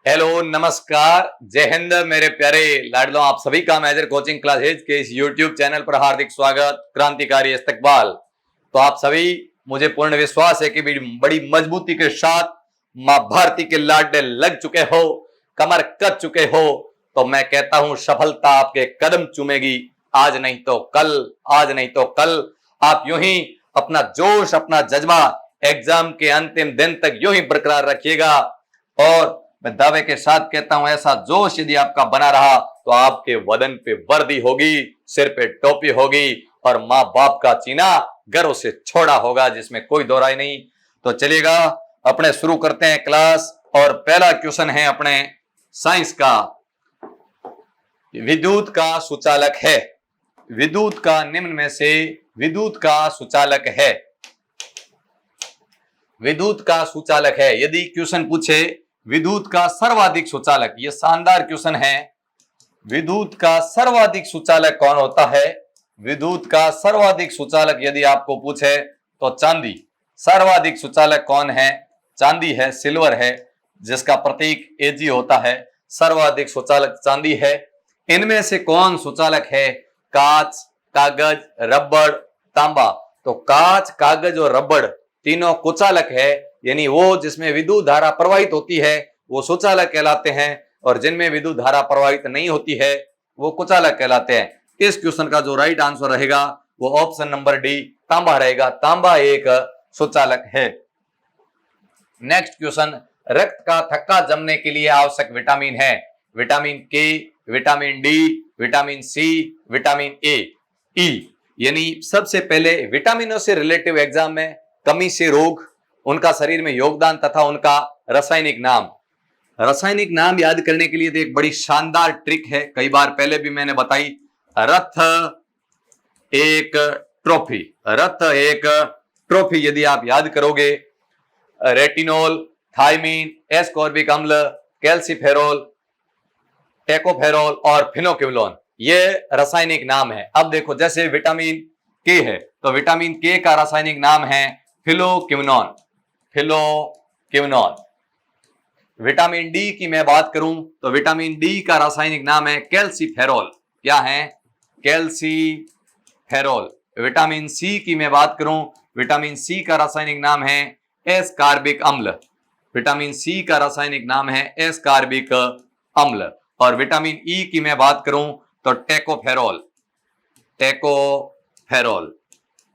Hello, नमस्कार, जय हिंद मेरे प्यारे लाडलों। आप सभी का मेजर कोचिंग क्लासेज के इस यूट्यूब चैनल पर हार्दिक स्वागत, क्रांतिकारी इस्तकबाल। तो आप सभी, मुझे पूर्ण विश्वास है कि बड़ी मजबूती के साथ मां भारती के लाडले लग चुके हो, कमर कस चुके हो। तो मैं कहता हूं सफलता आपके कदम चूमेगी, आज नहीं तो कल, आज नहीं तो कल। आप यूं ही अपना जोश, अपना जज्बा एग्जाम के अंतिम दिन तक यूं ही बरकरार रखिएगा। और मैं दावे के साथ कहता हूं, ऐसा जोश यदि आपका बना रहा तो आपके बदन पे वर्दी होगी, सिर पे टोपी होगी और मां बाप का चीना गर्व से छोड़ा होगा, जिसमें कोई दो राय नहीं। तो चलिएगा, अपने शुरू करते हैं क्लास। और पहला क्वेश्चन है अपने साइंस का। विद्युत का सुचालक है। विद्युत का निम्न में से विद्युत का सुचालक है। विद्युत का सुचालक है। यदि क्वेश्चन पूछे विद्युत का सर्वाधिक सुचालक, यह शानदार क्वेश्चन है। विद्युत का सर्वाधिक सुचालक कौन होता है? विद्युत का सर्वाधिक सुचालक यदि आपको पूछे तो चांदी। सर्वाधिक सुचालक कौन है? चांदी है, सिल्वर है, जिसका प्रतीक Ag होता है। सर्वाधिक सुचालक चांदी है। इनमें से कौन सुचालक है? कांच, कागज, रबड़, तांबा। तो कांच, कागज और रबड़ तीनों कुचालक है, यानी वो जिसमें विद्युत धारा प्रवाहित होती है वो सुचालक कहलाते हैं, और जिनमें विद्युत धारा प्रवाहित नहीं होती है वो कुचालक कहलाते हैं। इस क्वेश्चन का जो राइट आंसर रहेगा वो ऑप्शन नंबर डी, तांबा रहेगा। तांबा एक सुचालक है। नेक्स्ट क्वेश्चन, रक्त का थक्का जमने के लिए आवश्यक विटामिन है। Vitamin K, vitamin D, vitamin C, vitamin A, E. यानी सबसे पहले विटामिनों से रिलेटिव एग्जाम में कमी से रोग, उनका शरीर में योगदान तथा उनका रासायनिक नाम। रासायनिक नाम याद करने के लिए एक बड़ी शानदार ट्रिक है, कई बार पहले भी मैंने बताई। रथ एक ट्रॉफी, रथ एक ट्रॉफी यदि आप याद करोगे, रेटिनोल, थायमीन, एस्कॉर्बिक अम्ल, कैल्सीफेरोल, टेकोफेरोल और फिनोक्विनोन, ये रासायनिक नाम है। अब देखो, जैसे विटामिन के है तो विटामिन के का रासायनिक नाम है फिलोक्विनोन, फिलोक्विनोन। विटामिन डी की मैं बात करूं तो विटामिन डी का रासायनिक नाम है कैल्सीफेरोल। क्या है? कैल्सीफेरोल। विटामिन सी की मैं बात करूं, विटामिन सी का रासायनिक नाम है एस्कॉर्बिक अम्ल। विटामिन सी का रासायनिक नाम है एस्कॉर्बिक अम्ल। और विटामिन ई की मैं बात करूं तो टेकोफेरोल, टेकोफेरोल।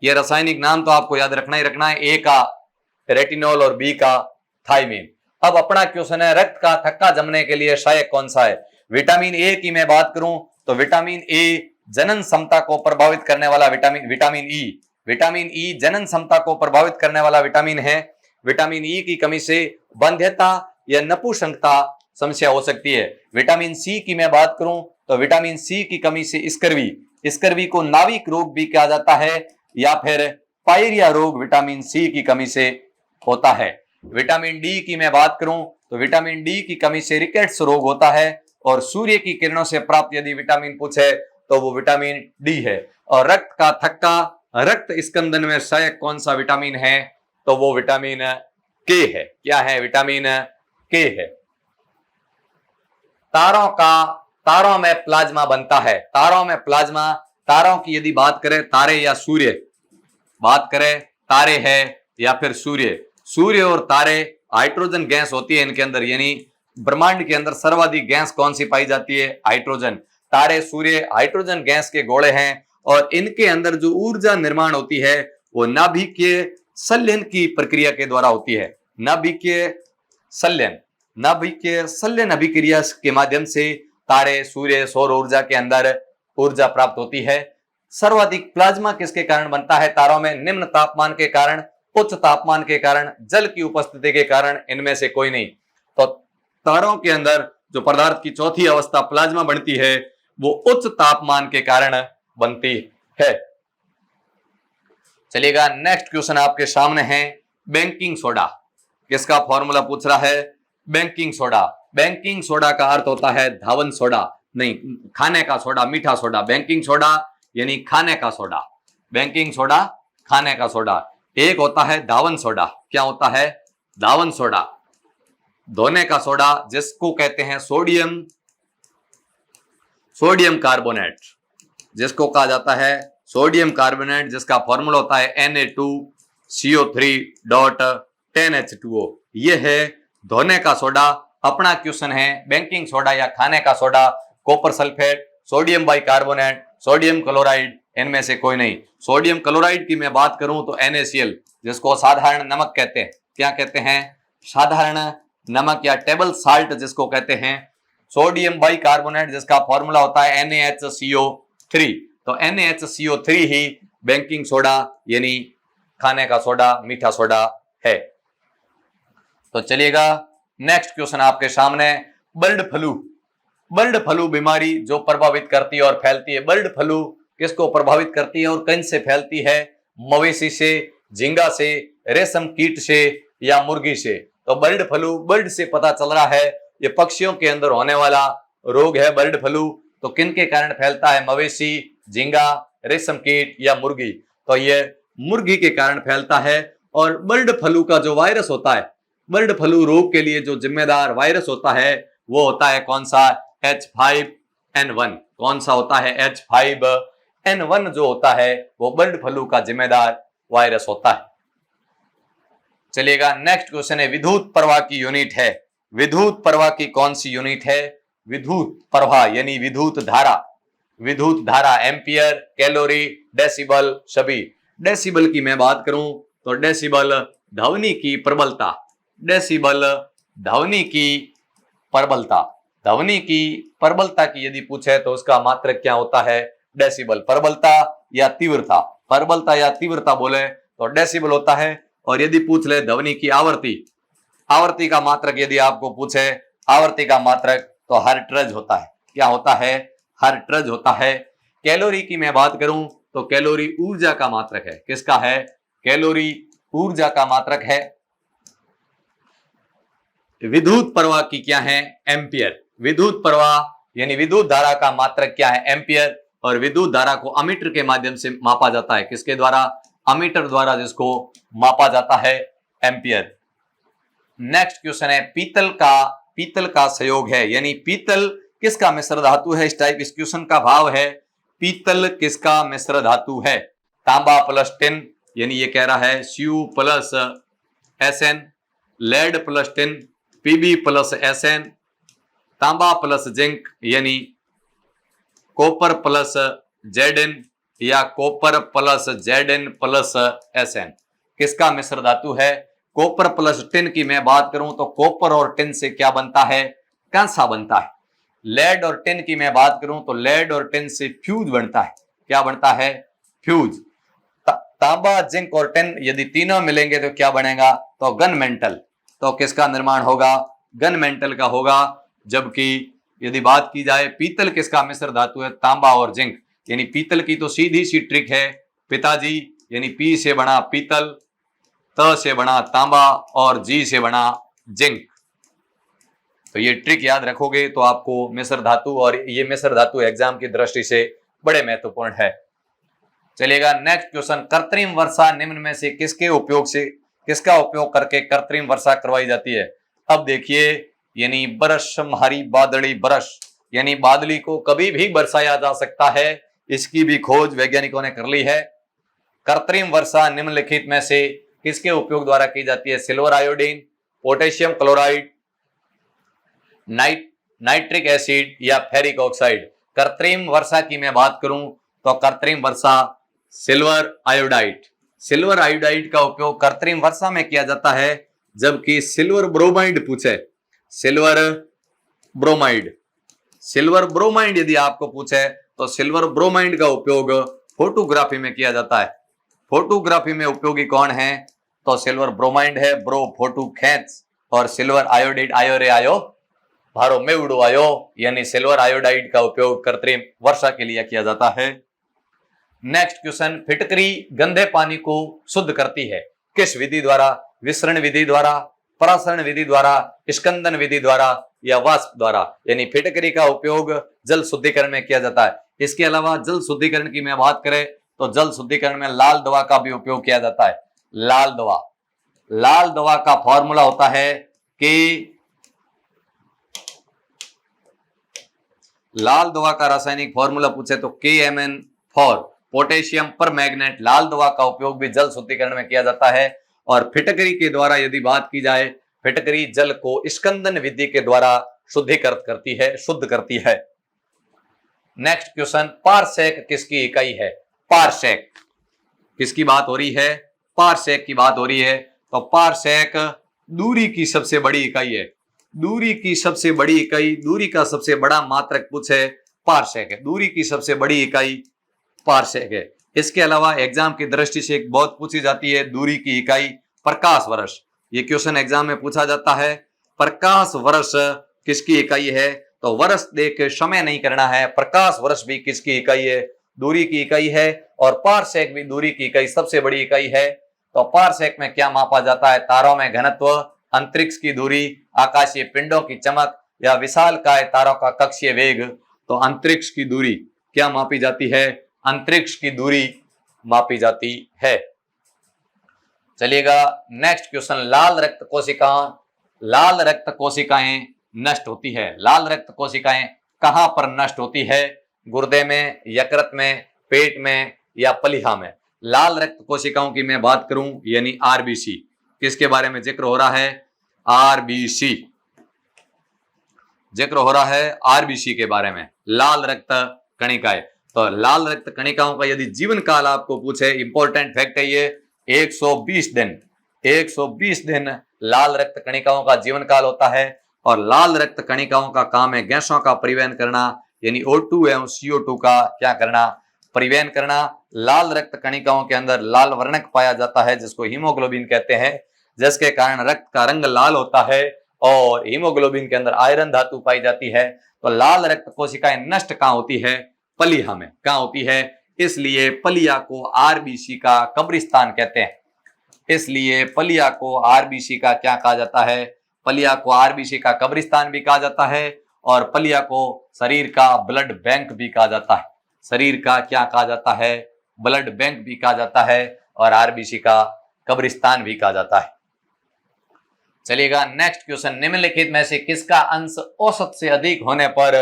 ये रासायनिक नाम तो आपको याद रखना ही रखना है। ए का रेटिनोल और बी का थायमीन। अब अपना क्वेश्चन है, रक्त का थक्का जमने के लिए सहायक कौन सा है? विटामिन ए की मैं बात करूं तो विटामिन ए जनन क्षमता को प्रभावित करने वाला विटामिन ई। विटामिन ई जनन क्षमता को प्रभावित करने वाला विटामिन है। विटामिन ई की कमी से बंध्यता या नपुंसकता समस्या हो सकती है। विटामिन सी की मैं बात करूं तो विटामिन सी की कमी से स्कर्वी, स्कर्वी को नाविक रोग भी कहा जाता है, या फिर पायरिया रोग विटामिन सी की कमी से होता है। विटामिन डी की मैं बात करूं तो विटामिन डी की कमी से रिकेट्स रोग होता है। और सूर्य की किरणों से प्राप्त यदि विटामिन पूछे तो वो विटामिन डी है। और रक्त का थक्का, रक्त स्कंदन में सहायक कौन सा विटामिन है? तो वो विटामिन के है। क्या है? विटामिन के है। तारों में प्लाज्मा बनता है। तारों में प्लाज्मा, तारों की यदि बात करें, तारे या सूर्य, बात करें तारे है या फिर सूर्य, सूर्य और तारे, हाइड्रोजन गैस होती है इनके अंदर, यानी ब्रह्मांड के अंदर सर्वाधिक गैस कौन सी पाई जाती है? हाइड्रोजन। तारे, सूर्य हाइड्रोजन गैस के गोले हैं, और इनके अंदर जो ऊर्जा निर्माण होती है वो नाभिकीय संलयन की प्रक्रिया के द्वारा होती है। नाभिकीय संलयन, नाभिकीय संलयन अभिक्रिया के माध्यम से तारे, सूर्य, सौर ऊर्जा के अंदर ऊर्जा प्राप्त होती है। सर्वाधिक प्लाज्मा किसके कारण बनता है? तारों में निम्न तापमान के कारण, उच्च तापमान के कारण, जल की उपस्थिति के कारण, इनमें से कोई नहीं। तो तारों के अंदर जो पदार्थ की चौथी अवस्था प्लाज्मा बनती है वो उच्च तापमान के कारण बनती है। चलिएगा, नेक्स्ट क्वेश्चन आपके सामने है, बेकिंग सोडा किसका फॉर्मूला पूछ रहा है? Baking soda. बेकिंग सोडा का अर्थ होता है धावन सोडा, नहीं, खाने का सोडा, मीठा सोडा। बेकिंग सोडा यानी खाने का सोडा। बेकिंग सोडा खाने का सोडा। एक होता है धावन सोडा। क्या होता है? धावन सोडा। धोने का सोडा जिसको कहते हैं सोडियम कार्बोनेट, जिसको कहा जाता है सोडियम कार्बोनेट, जिसका फॉर्मूला होता है Na2CO3.10H2O। ये है धोने का सोडा। अपना क्वेश्चन है बेकिंग सोडा या खाने का soda, copper sulphate, sodium bicarbonate, sodium chloride, इनमें से कोई नहीं। सोडियम क्लोराइड की मैं बात करूं तो NaCl, जिसको साधारण नमक कहते हैं। क्या कहते हैं? साधारण नमक या टेबल साल्ट जिसको कहते हैं। सोडियम बाइकार्बोनेट जिसका फॉर्मूला होता है NaHCO3। तो NaHCO3 ही बेकिंग सोडा यानी खाने का सोडा, मीठा सोडा है। तो चलिएगा नेक्स्ट क्वेश्चन आपके सामने। बर्ड फ्लू, बर्ड फ्लू बीमारी जो प्रभावित करती है और फैलती है। बर्ड फ्लू किसको प्रभावित करती है और किन से फैलती है? मवेशी से, झींगा से, रेशम कीट से या मुर्गी से? तो बर्ड फ्लू, बर्ड से पता चल रहा है ये पक्षियों के अंदर होने वाला रोग है बर्ड फ्लू। तो किन के कारण फैलता है? मवेशी, झींगा, रेशम कीट या मुर्गी? तो ये मुर्गी के कारण फैलता है। और बर्ड फ्लू का जो वायरस होता है, बर्ड फ्लू रोग के लिए जो जिम्मेदार वायरस होता है वो होता है कौन सा? H5N1। कौन सा होता है? H5N1 जो होता है वो बर्ड फ्लू का जिम्मेदार वायरस होता है। चलिएगा नेक्स्ट क्वेश्चन है विद्युत प्रवाह की यूनिट है। विद्युत प्रवाह की कौन सी यूनिट है? विद्युत प्रवाह यानी विद्युत धारा। विद्युत धारा एम्पियर, कैलोरी, डेसिबल, सभी। डेसिबल की मैं बात करूं तो डेसिबल ध्वनि की प्रबलता। डेसिबल ध्वनि की प्रबलता। ध्वनि की प्रबलता की यदि पूछे तो उसका मात्रक क्या होता है? डेसिबल। प्रबलता या तीव्रता, प्रबलता या तीव्रता बोले तो डेसिबल होता है। और यदि पूछ ले ध्वनि की आवृत्ति, आवृत्ति का मात्रक यदि आपको पूछे, आवृत्ति का मात्रक तो हर्ट्ज होता है। क्या होता है? हर्ट्ज होता है। कैलोरी की मैं बात करूं तो कैलोरी ऊर्जा का मात्रक है। किसका है? कैलोरी ऊर्जा का मात्रक है। विद्युत प्रवाह की क्या है? एम्पियर। विद्युत प्रवाह यानी विद्युत धारा का मात्रक क्या है? एम्पियर। और विद्युत धारा को अमीटर के माध्यम से मापा जाता है। किसके द्वारा? अमीटर द्वारा, जिसको मापा जाता है एम्पियर। नेक्स्ट क्वेश्चन है पीतल का संयोग है, यानी पीतल किसका मिश्र धातु है? इस टाइप इस क्वेश्चन का भाव है पीतल किसका मिश्र धातु है? तांबा प्लस टिन, यानी ये कह रहा है Cu plus Sn, lead plus tin Pb plus Sn, तांबा प्लस जिंक यानी कॉपर प्लस Zn या copper plus Zn plus Sn। किसका मिश्र धातु है? कॉपर प्लस टिन की मैं बात करूं तो कॉपर और टिन से क्या बनता है? कांसा बनता है। लेड और टिन की मैं बात करूं तो लेड और टिन से फ्यूज बनता है। क्या बनता है? फ्यूज। तांबा, जिंक और टिन यदि तीनों मिलेंगे तो क्या बनेगा? तो गन मेंटल। तो किसका निर्माण होगा? गन मेंटल का होगा। जबकि यदि बात की जाए पीतल किसका मिश्र धातु है? तांबा और जिंक। यानी पीतल की तो सीधी सी ट्रिक है पिताजी, यानी पी से बना पीतल, त से बना तांबा और जी से बना जिंक। तो ये ट्रिक याद रखोगे तो आपको मिश्र धातु, और ये मिश्र धातु एग्जाम की दृष्टि से बड़े महत्वपूर्ण है। चलिएगा नेक्स्ट क्वेश्चन। कृत्रिम वर्षा निम्न में से किसका उपयोग करके कृत्रिम वर्षा करवाई जाती है? अब देखिए, यानी बरस हरी बादली बरस, यानी बादली को कभी भी बरसाया जा सकता है। इसकी भी खोज वैज्ञानिकों ने कर ली है। कृत्रिम वर्षा निम्नलिखित में से किसके उपयोग द्वारा की जाती है? Silver iodine, potassium chloride, nitric acid या फेरिक ऑक्साइड। कृत्रिम वर्षा की मैं बात करूं तो कृत्रिम वर्षा सिल्वर आयोडाइड। सिल्वर आयोडाइड का उपयोग कृत्रिम वर्षा में किया जाता है। जबकि सिल्वर ब्रोमाइड पूछे, सिल्वर ब्रोमाइड यदि आपको पूछे तो सिल्वर ब्रोमाइड का उपयोग फोटोग्राफी में किया जाता है। फोटोग्राफी में उपयोगी कौन है? तो सिल्वर ब्रोमाइड है। ब्रो फोटो खींच, और सिल्वर आयोडाइड आयो रे आयो भारो में उड़ो आयो, यानी सिल्वर आयोडाइड का उपयोग कृत्रिम वर्षा के लिए किया जाता है। Next question. फिटकरी गंदे पानी को शुद्ध करती है किस विधि द्वारा? विसरण विधि द्वारा, परासरण विधि द्वारा, स्कंदन विधि द्वारा या वाष्प द्वारा। यानी फिटकरी का उपयोग जल शुद्धिकरण में किया जाता है। इसके अलावा जल शुद्धिकरण की मैं बात करें तो जल शुद्धिकरण में लाल दवा का भी उपयोग किया जाता है। लाल दवा का फॉर्मूला होता है लाल दवा का रासायनिक फॉर्मूला पूछे तो KMN4 पोटेशियम पर मैग्नेट। लाल दवा का उपयोग भी जल शुद्धिकरण में किया जाता है। और फिटकरी के द्वारा यदि बात की जाए, फिटकरी जल को स्कंदन विधि के द्वारा शुद्धिकृत करती है, शुद्ध करती है। नेक्स्ट क्वेश्चन, पारसेक किसकी इकाई है? पारसेक किसकी बात हो रही है? पारसेक की बात हो रही है। तो पारसेक दूरी की सबसे बड़ी इकाई है। दूरी की सबसे बड़ी इकाई, दूरी का सबसे बड़ा मात्रक पूछे, पारसेक है। दूरी की सबसे बड़ी इकाई पारसेक है। इसके अलावा एग्जाम की दृष्टि से एक बहुत पूछी जाती है दूरी की इकाई, प्रकाश वर्ष। ये क्वेश्चन एग्जाम में पूछा जाता है। प्रकाश वर्ष किसकी इकाई है? तो वर्ष देख समय नहीं करना है, प्रकाश वर्ष भी किसकी इकाई है? दूरी की इकाई है। और पारसेक भी दूरी की इकाई, सबसे बड़ी इकाई है। तो पारसेक में क्या मापा जाता है? तारों में घनत्व, अंतरिक्ष की दूरी, आकाशीय पिंडों की चमक या विशालकाय तारों का कक्षीय वेग। तो अंतरिक्ष की दूरी क्या मापी जाती है? अंतरिक्ष की दूरी मापी जाती है। चलिएगा नेक्स्ट क्वेश्चन, लाल रक्त कोशिकाएं, लाल रक्त कोशिकाएं नष्ट होती है। लाल रक्त कोशिकाएं कहां पर नष्ट होती है? गुर्दे में, यकृत में, पेट में या पलिहा में? लाल रक्त कोशिकाओं की मैं बात करूं यानी आरबीसी, किसके बारे में जिक्र हो रहा है? आरबीसी, जिक्र हो रहा है आरबीसी के बारे में, लाल रक्त कणिकाएं। तो लाल रक्त कणिकाओं का यदि जीवन काल आपको पूछे, इंपॉर्टेंट फैक्ट है ये, 120 दिन। 120 दिन लाल रक्त कणिकाओं का जीवन काल होता है। और लाल रक्त कणिकाओं का काम है गैसों का परिवहन करना, यानी O2 एवं CO2 का क्या करना? परिवहन करना। लाल रक्त कणिकाओं के अंदर लाल वर्णक पाया जाता है जिसको हीमोग्लोबिन कहते हैं, जिसके कारण रक्त का रंग लाल होता है। और हीमोग्लोबिन के अंदर आयरन धातु पाई जाती है। तो लाल रक्त कोशिकाएं नष्ट कहां होती है? पलिहा में। कहां होती है? इसलिए पलिया को आरबीसी का कब्रिस्तान कहते हैं। इसलिए पलिया को आरबीसी का क्या कहा जाता है? पलिया को आरबीसी का कब्रिस्तान भी कहा जाता है। और पलिया को शरीर का ब्लड बैंक भी कहा जाता है। शरीर का क्या कहा जाता है? ब्लड बैंक भी कहा जाता है। और आरबीसी का कब्रिस्तान भी कहा जाता है। चलिएगा नेक्स्ट क्वेश्चन, निम्नलिखित में से किसका अंश औसत से अधिक होने पर,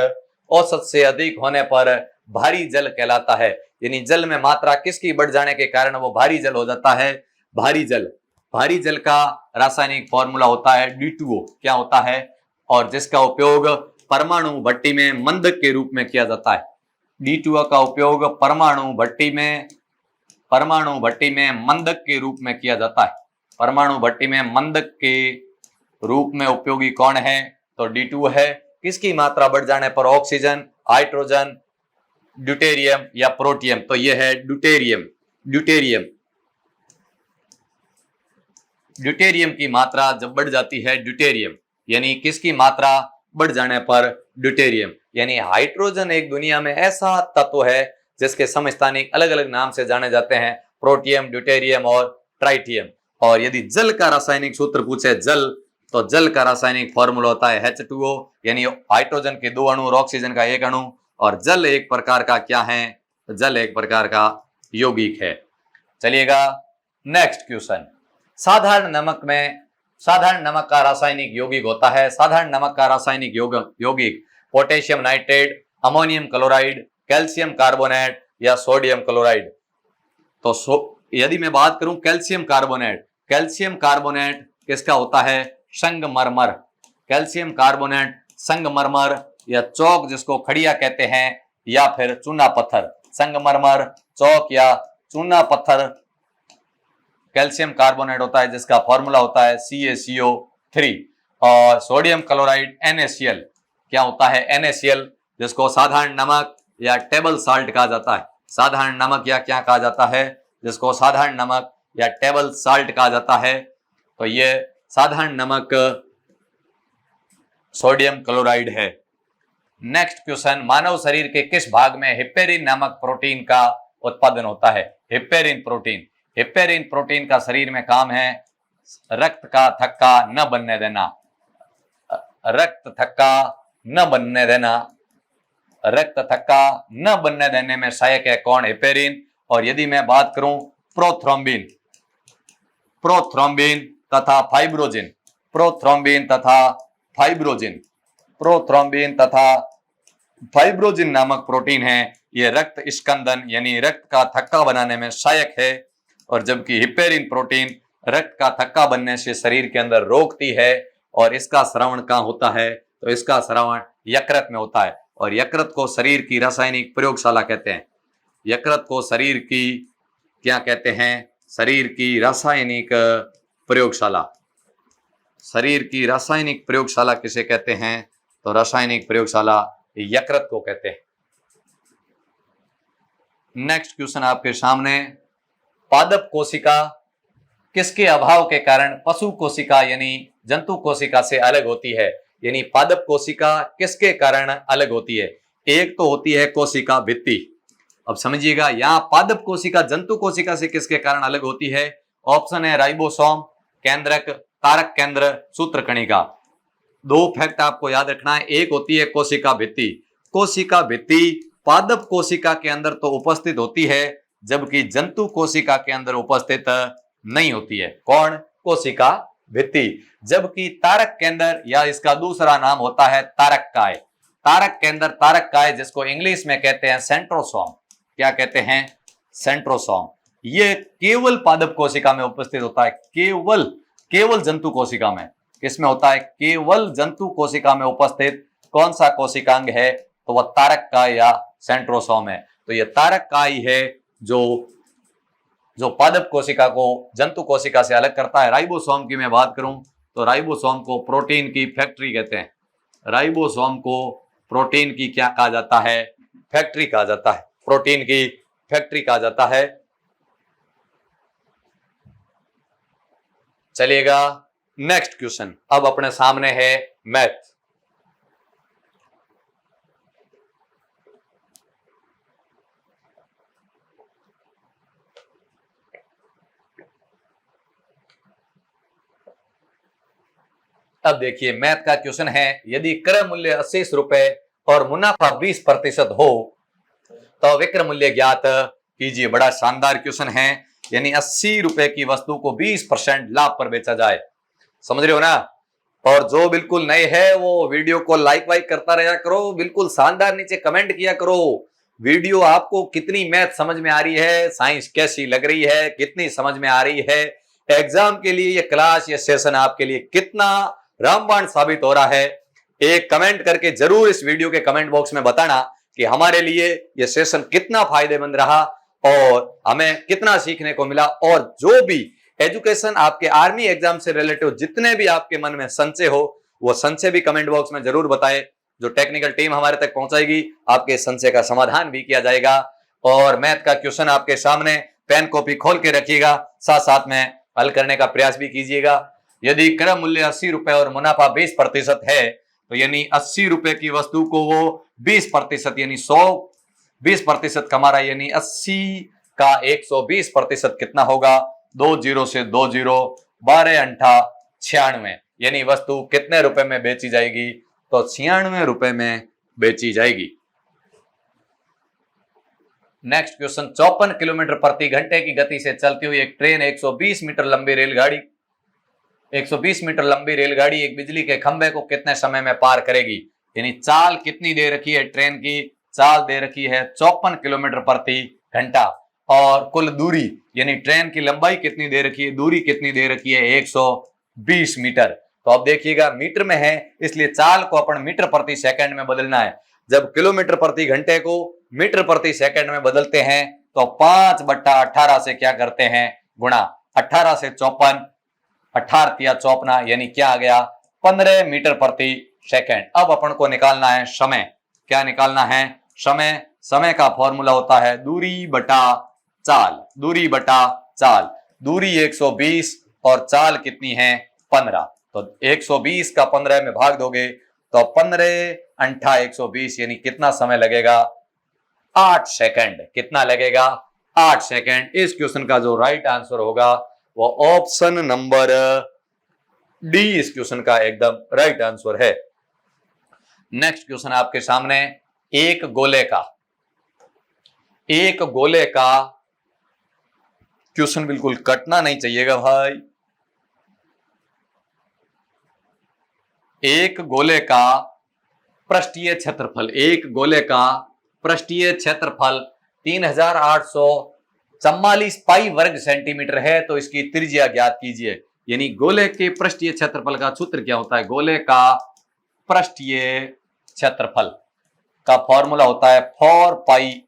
औसत से अधिक होने पर भारी जल कहलाता है? यानी जल में मात्रा किसकी बढ़ जाने के कारण वो भारी जल हो जाता है? भारी जल। भारी जल का रासायनिक फॉर्मूला होता है D2O। क्या होता है? और जिसका उपयोग परमाणु भट्टी में मंदक के रूप में किया जाता है। D2O का उपयोग परमाणु भट्टी में मंदक के रूप में किया जाता है। परमाणु भट्टी में मंदक के रूप में उपयोगी कौन है? तो D2O है। किसकी मात्रा बढ़ जाने पर? ऑक्सीजन, हाइड्रोजन, ड्यूटेरियम या प्रोटियम? तो यह है ड्यूटेरियम। ड्यूटेरियम, ड्यूटेरियम की मात्रा जब बढ़ जाती है, ड्यूटेरियम यानी किसकी मात्रा बढ़ जाने पर? ड्यूटेरियम। यानी हाइड्रोजन एक दुनिया में ऐसा तत्व है जिसके समस्थानिक अलग अलग नाम से जाने जाते हैं, प्रोटियम, ड्यूटेरियम और ट्राइटियम। और यदि जल का रासायनिक सूत्र पूछे, जल, तो जल का रासायनिक फॉर्मूला होता है H2O, यानी हाइड्रोजन के 2 अणु और ऑक्सीजन का 1 अणु। और जल एक प्रकार का क्या है? जल एक प्रकार का यौगिक है। चलिएगा नेक्स्ट क्वेश्चन, साधारण नमक का रासायनिक यौगिक होता है। साधारण नमक का रासायनिक यौगिक potassium nitrate, ammonium chloride, calcium carbonate या सोडियम क्लोराइड? तो यदि मैं बात करूं कैल्शियम कार्बोनेट, कैल्शियम कार्बोनेट किसका होता है? संगमरमर। कैल्शियम कार्बोनेट संगमरमर या चौक जिसको खड़िया कहते हैं, या फिर चूना पत्थर। संगमरमर, चौक या चूना पत्थर कैल्शियम कार्बोनेट होता है, जिसका फॉर्मूला होता है CaCO3। और सोडियम क्लोराइड NaCl क्या होता है? NaCl, जिसको साधारण नमक या टेबल साल्ट कहा जाता है। साधारण नमक या क्या कहा जाता है? जिसको साधारण नमक या टेबल साल्ट कहा जाता है। तो ये साधारण नमक सोडियम क्लोराइड है। नेक्स्ट क्वेश्चन, मानव शरीर के किस भाग में हिप्पेरिन नामक प्रोटीन का उत्पादन होता है? हिप्पेरिन प्रोटीन। हिप्पेरिन प्रोटीन का शरीर में काम है रक्त का थक्का न बनने देना। रक्त थक्का न बनने देना। रक्त थक्का न बनने देने में सहायक है कौन? हिप्पेरिन। और यदि मैं बात करूं प्रोथ्रोम्बिन, प्रोथ्रोम्बिन तथा फाइब्रोजिन, प्रोथ्रोम्बिन तथा फाइब्रोजिन, प्रोथ्रोम्बिन तथा फाइब्रोजिन नामक प्रोटीन है, यह रक्त स्कंदन यानी रक्त का थक्का बनाने में सहायक है, और जबकि हिपेरिन प्रोटीन रक्त का थक्का बनने से शरीर के अंदर रोकती है, और इसका स्रावण कहाँ होता है, तो इसका स्रावण यकृत में होता है, और यकृत को शरीर की रासायनिक प्रयोगशाला कहते हैं। यकृत को शरीर की क्या कहते हैं, शरीर की रासायनिक प्रयोगशाला। शरीर की रासायनिक प्रयोगशाला किसे कहते हैं, तो रासायनिक प्रयोगशाला यकृत को कहते हैं। नेक्स्ट क्वेश्चन आपके सामने, पादप कोशिका किसके अभाव के कारण पशु कोशिका यानी जंतु कोशिका से अलग होती है, यानी पादप कोशिका किसके कारण अलग होती है। एक तो होती है कोशिका भित्ति। अब समझिएगा, यहां पादप कोशिका जंतु कोशिका से किसके कारण अलग होती है। ऑप्शन है राइबोसोम, केंद्रक, तारक केंद्र, सूत्रकणिका। दो फैक्ट आपको याद रखना है, एक होती है कोशिका भित्ति। कोशिका भित्ति पादप कोशिका के अंदर तो उपस्थित होती है, जबकि जंतु कोशिका के अंदर उपस्थित नहीं होती है। कौन, कोशिका भित्ति। जबकि तारक केंद्र या इसका दूसरा नाम होता है तारक काय। तारक केंद्र, तारक काय, जिसको इंग्लिश में कहते हैं सेंट्रोसोम। क्या कहते हैं, सेंट्रोसोम। ये केवल पादप कोशिका में उपस्थित होता है, केवल जंतु कोशिका में। किसमें होता है, केवल जंतु कोशिका में उपस्थित कौन सा कोशिकांग है, तो वह तारक काय या सेंट्रोसोम है। तो यह तारक काय है जो पादप कोशिका को जंतु कोशिका से अलग करता है। राइबोसोम की मैं बात करूं तो राइबोसोम को प्रोटीन की फैक्ट्री कहते हैं। राइबोसोम को प्रोटीन की क्या कहा जाता है, फैक्ट्री कहा जाता है। प्रोटीन की फैक्ट्री कहा जाता है। चलिएगा नेक्स्ट क्वेश्चन, अब अपने सामने है मैथ। अब देखिए मैथ का क्वेश्चन है, यदि क्रय मूल्य 80 रुपए और मुनाफा 20% हो तो विक्रय मूल्य ज्ञात कीजिए। बड़ा शानदार क्वेश्चन है, यानी 80 रुपए की वस्तु को 20% लाभ पर बेचा जाए। समझ रहे हो ना। और जो बिल्कुल नए है वो वीडियो को लाइक वाइक करता रहा करो, बिल्कुल शानदार नीचे कमेंट किया करो। वीडियो आपको कितनी मैथ समझ में आ रही है, साइंस कैसी लग रही है, कितनी समझ में आ रही है, एग्जाम के लिए ये क्लास ये सेशन आपके लिए कितना रामबाण साबित हो रहा है। एक कमेंट करके जरूर इस वीडियो के कमेंट बॉक्स में बताना कि हमारे लिए ये सेशन कितना फायदेमंद रहा और हमें कितना सीखने को मिला। और जो भी एजुकेशन आपके आर्मी एग्जाम से रिलेटेड जितने भी आपके मन में संशय हो, वो संशय भी कमेंट बॉक्स में जरूर बताएं। जो टेक्निकल टीम हमारे तक पहुंचाएगी, आपके संशय का समाधान भी किया जाएगा। और मैथ का क्वेश्चन आपके सामने, पेन कॉपी खोल के रखिएगा, साथ साथ में हल करने का प्रयास भी कीजिएगा। यदि क्रय मूल्य 80 रुपए और मुनाफा 20% है, तो यानी 80 रुपए की वस्तु को वो 20% यानी 20% कमा रहा है, यानी 80 का 120% कितना होगा, 2 जीरो से 2 जीरो, 12 अंठा 96, यानी वस्तु कितने रुपए में बेची जाएगी, तो 96 रुपए में बेची जाएगी। नेक्स्ट क्वेश्चन, 54 किलोमीटर प्रति घंटे की गति से चलती हुई एक ट्रेन 120 मीटर लंबी रेलगाड़ी 120 मीटर लंबी रेलगाड़ी एक बिजली के खंभे को कितने समय में पार करेगी। यानी चाल कितनी दे रखी है ट्रेन की, चाल दे रखी है 54 किलोमीटर प्रति घंटा, और कुल दूरी यानी ट्रेन की लंबाई कितनी दे रखी है, दूरी कितनी दे रखी है, 120 मीटर। तो अब देखिएगा मीटर में है, इसलिए चाल को अपन मीटर प्रति सेकंड में बदलना है। जब किलोमीटर प्रति घंटे को मीटर प्रति सेकंड में बदलते हैं तो 5/18 से क्या करते हैं, गुणा। 18 से 54, 18 54, यानी क्या आ गया, 15 मीटर प्रति सेकंड। अब अपन को निकालना है समय। क्या निकालना है, समय। समय का फॉर्मूला होता है दूरी बटा चाल। दूरी बटा चाल, दूरी 120 और चाल कितनी है, 15। तो 120 का 15 में भाग दोगे तो 15 अंठा 120, यानी कितना समय लगेगा, 8 सेकंड। कितना लगेगा, 8 सेकंड। इस क्वेश्चन का जो राइट आंसर होगा वो ऑप्शन नंबर डी इस क्वेश्चन का एकदम राइट आंसर है। नेक्स्ट क्वेश्चन आपके सामने, एक गोले का क्वेश्चन बिल्कुल कटना नहीं चाहिएगा भाई। एक गोले का पृष्ठीय क्षेत्रफल, एक गोले का पृष्ठीय क्षेत्रफल 3844 पाई वर्ग सेंटीमीटर है, तो इसकी त्रिज्या ज्ञात कीजिए। यानी गोले के पृष्ठीय क्षेत्रफल का सूत्र क्या होता है? गोले का पृष्ठीय क्षेत्रफल का फॉर्मूला होता है 4 पाई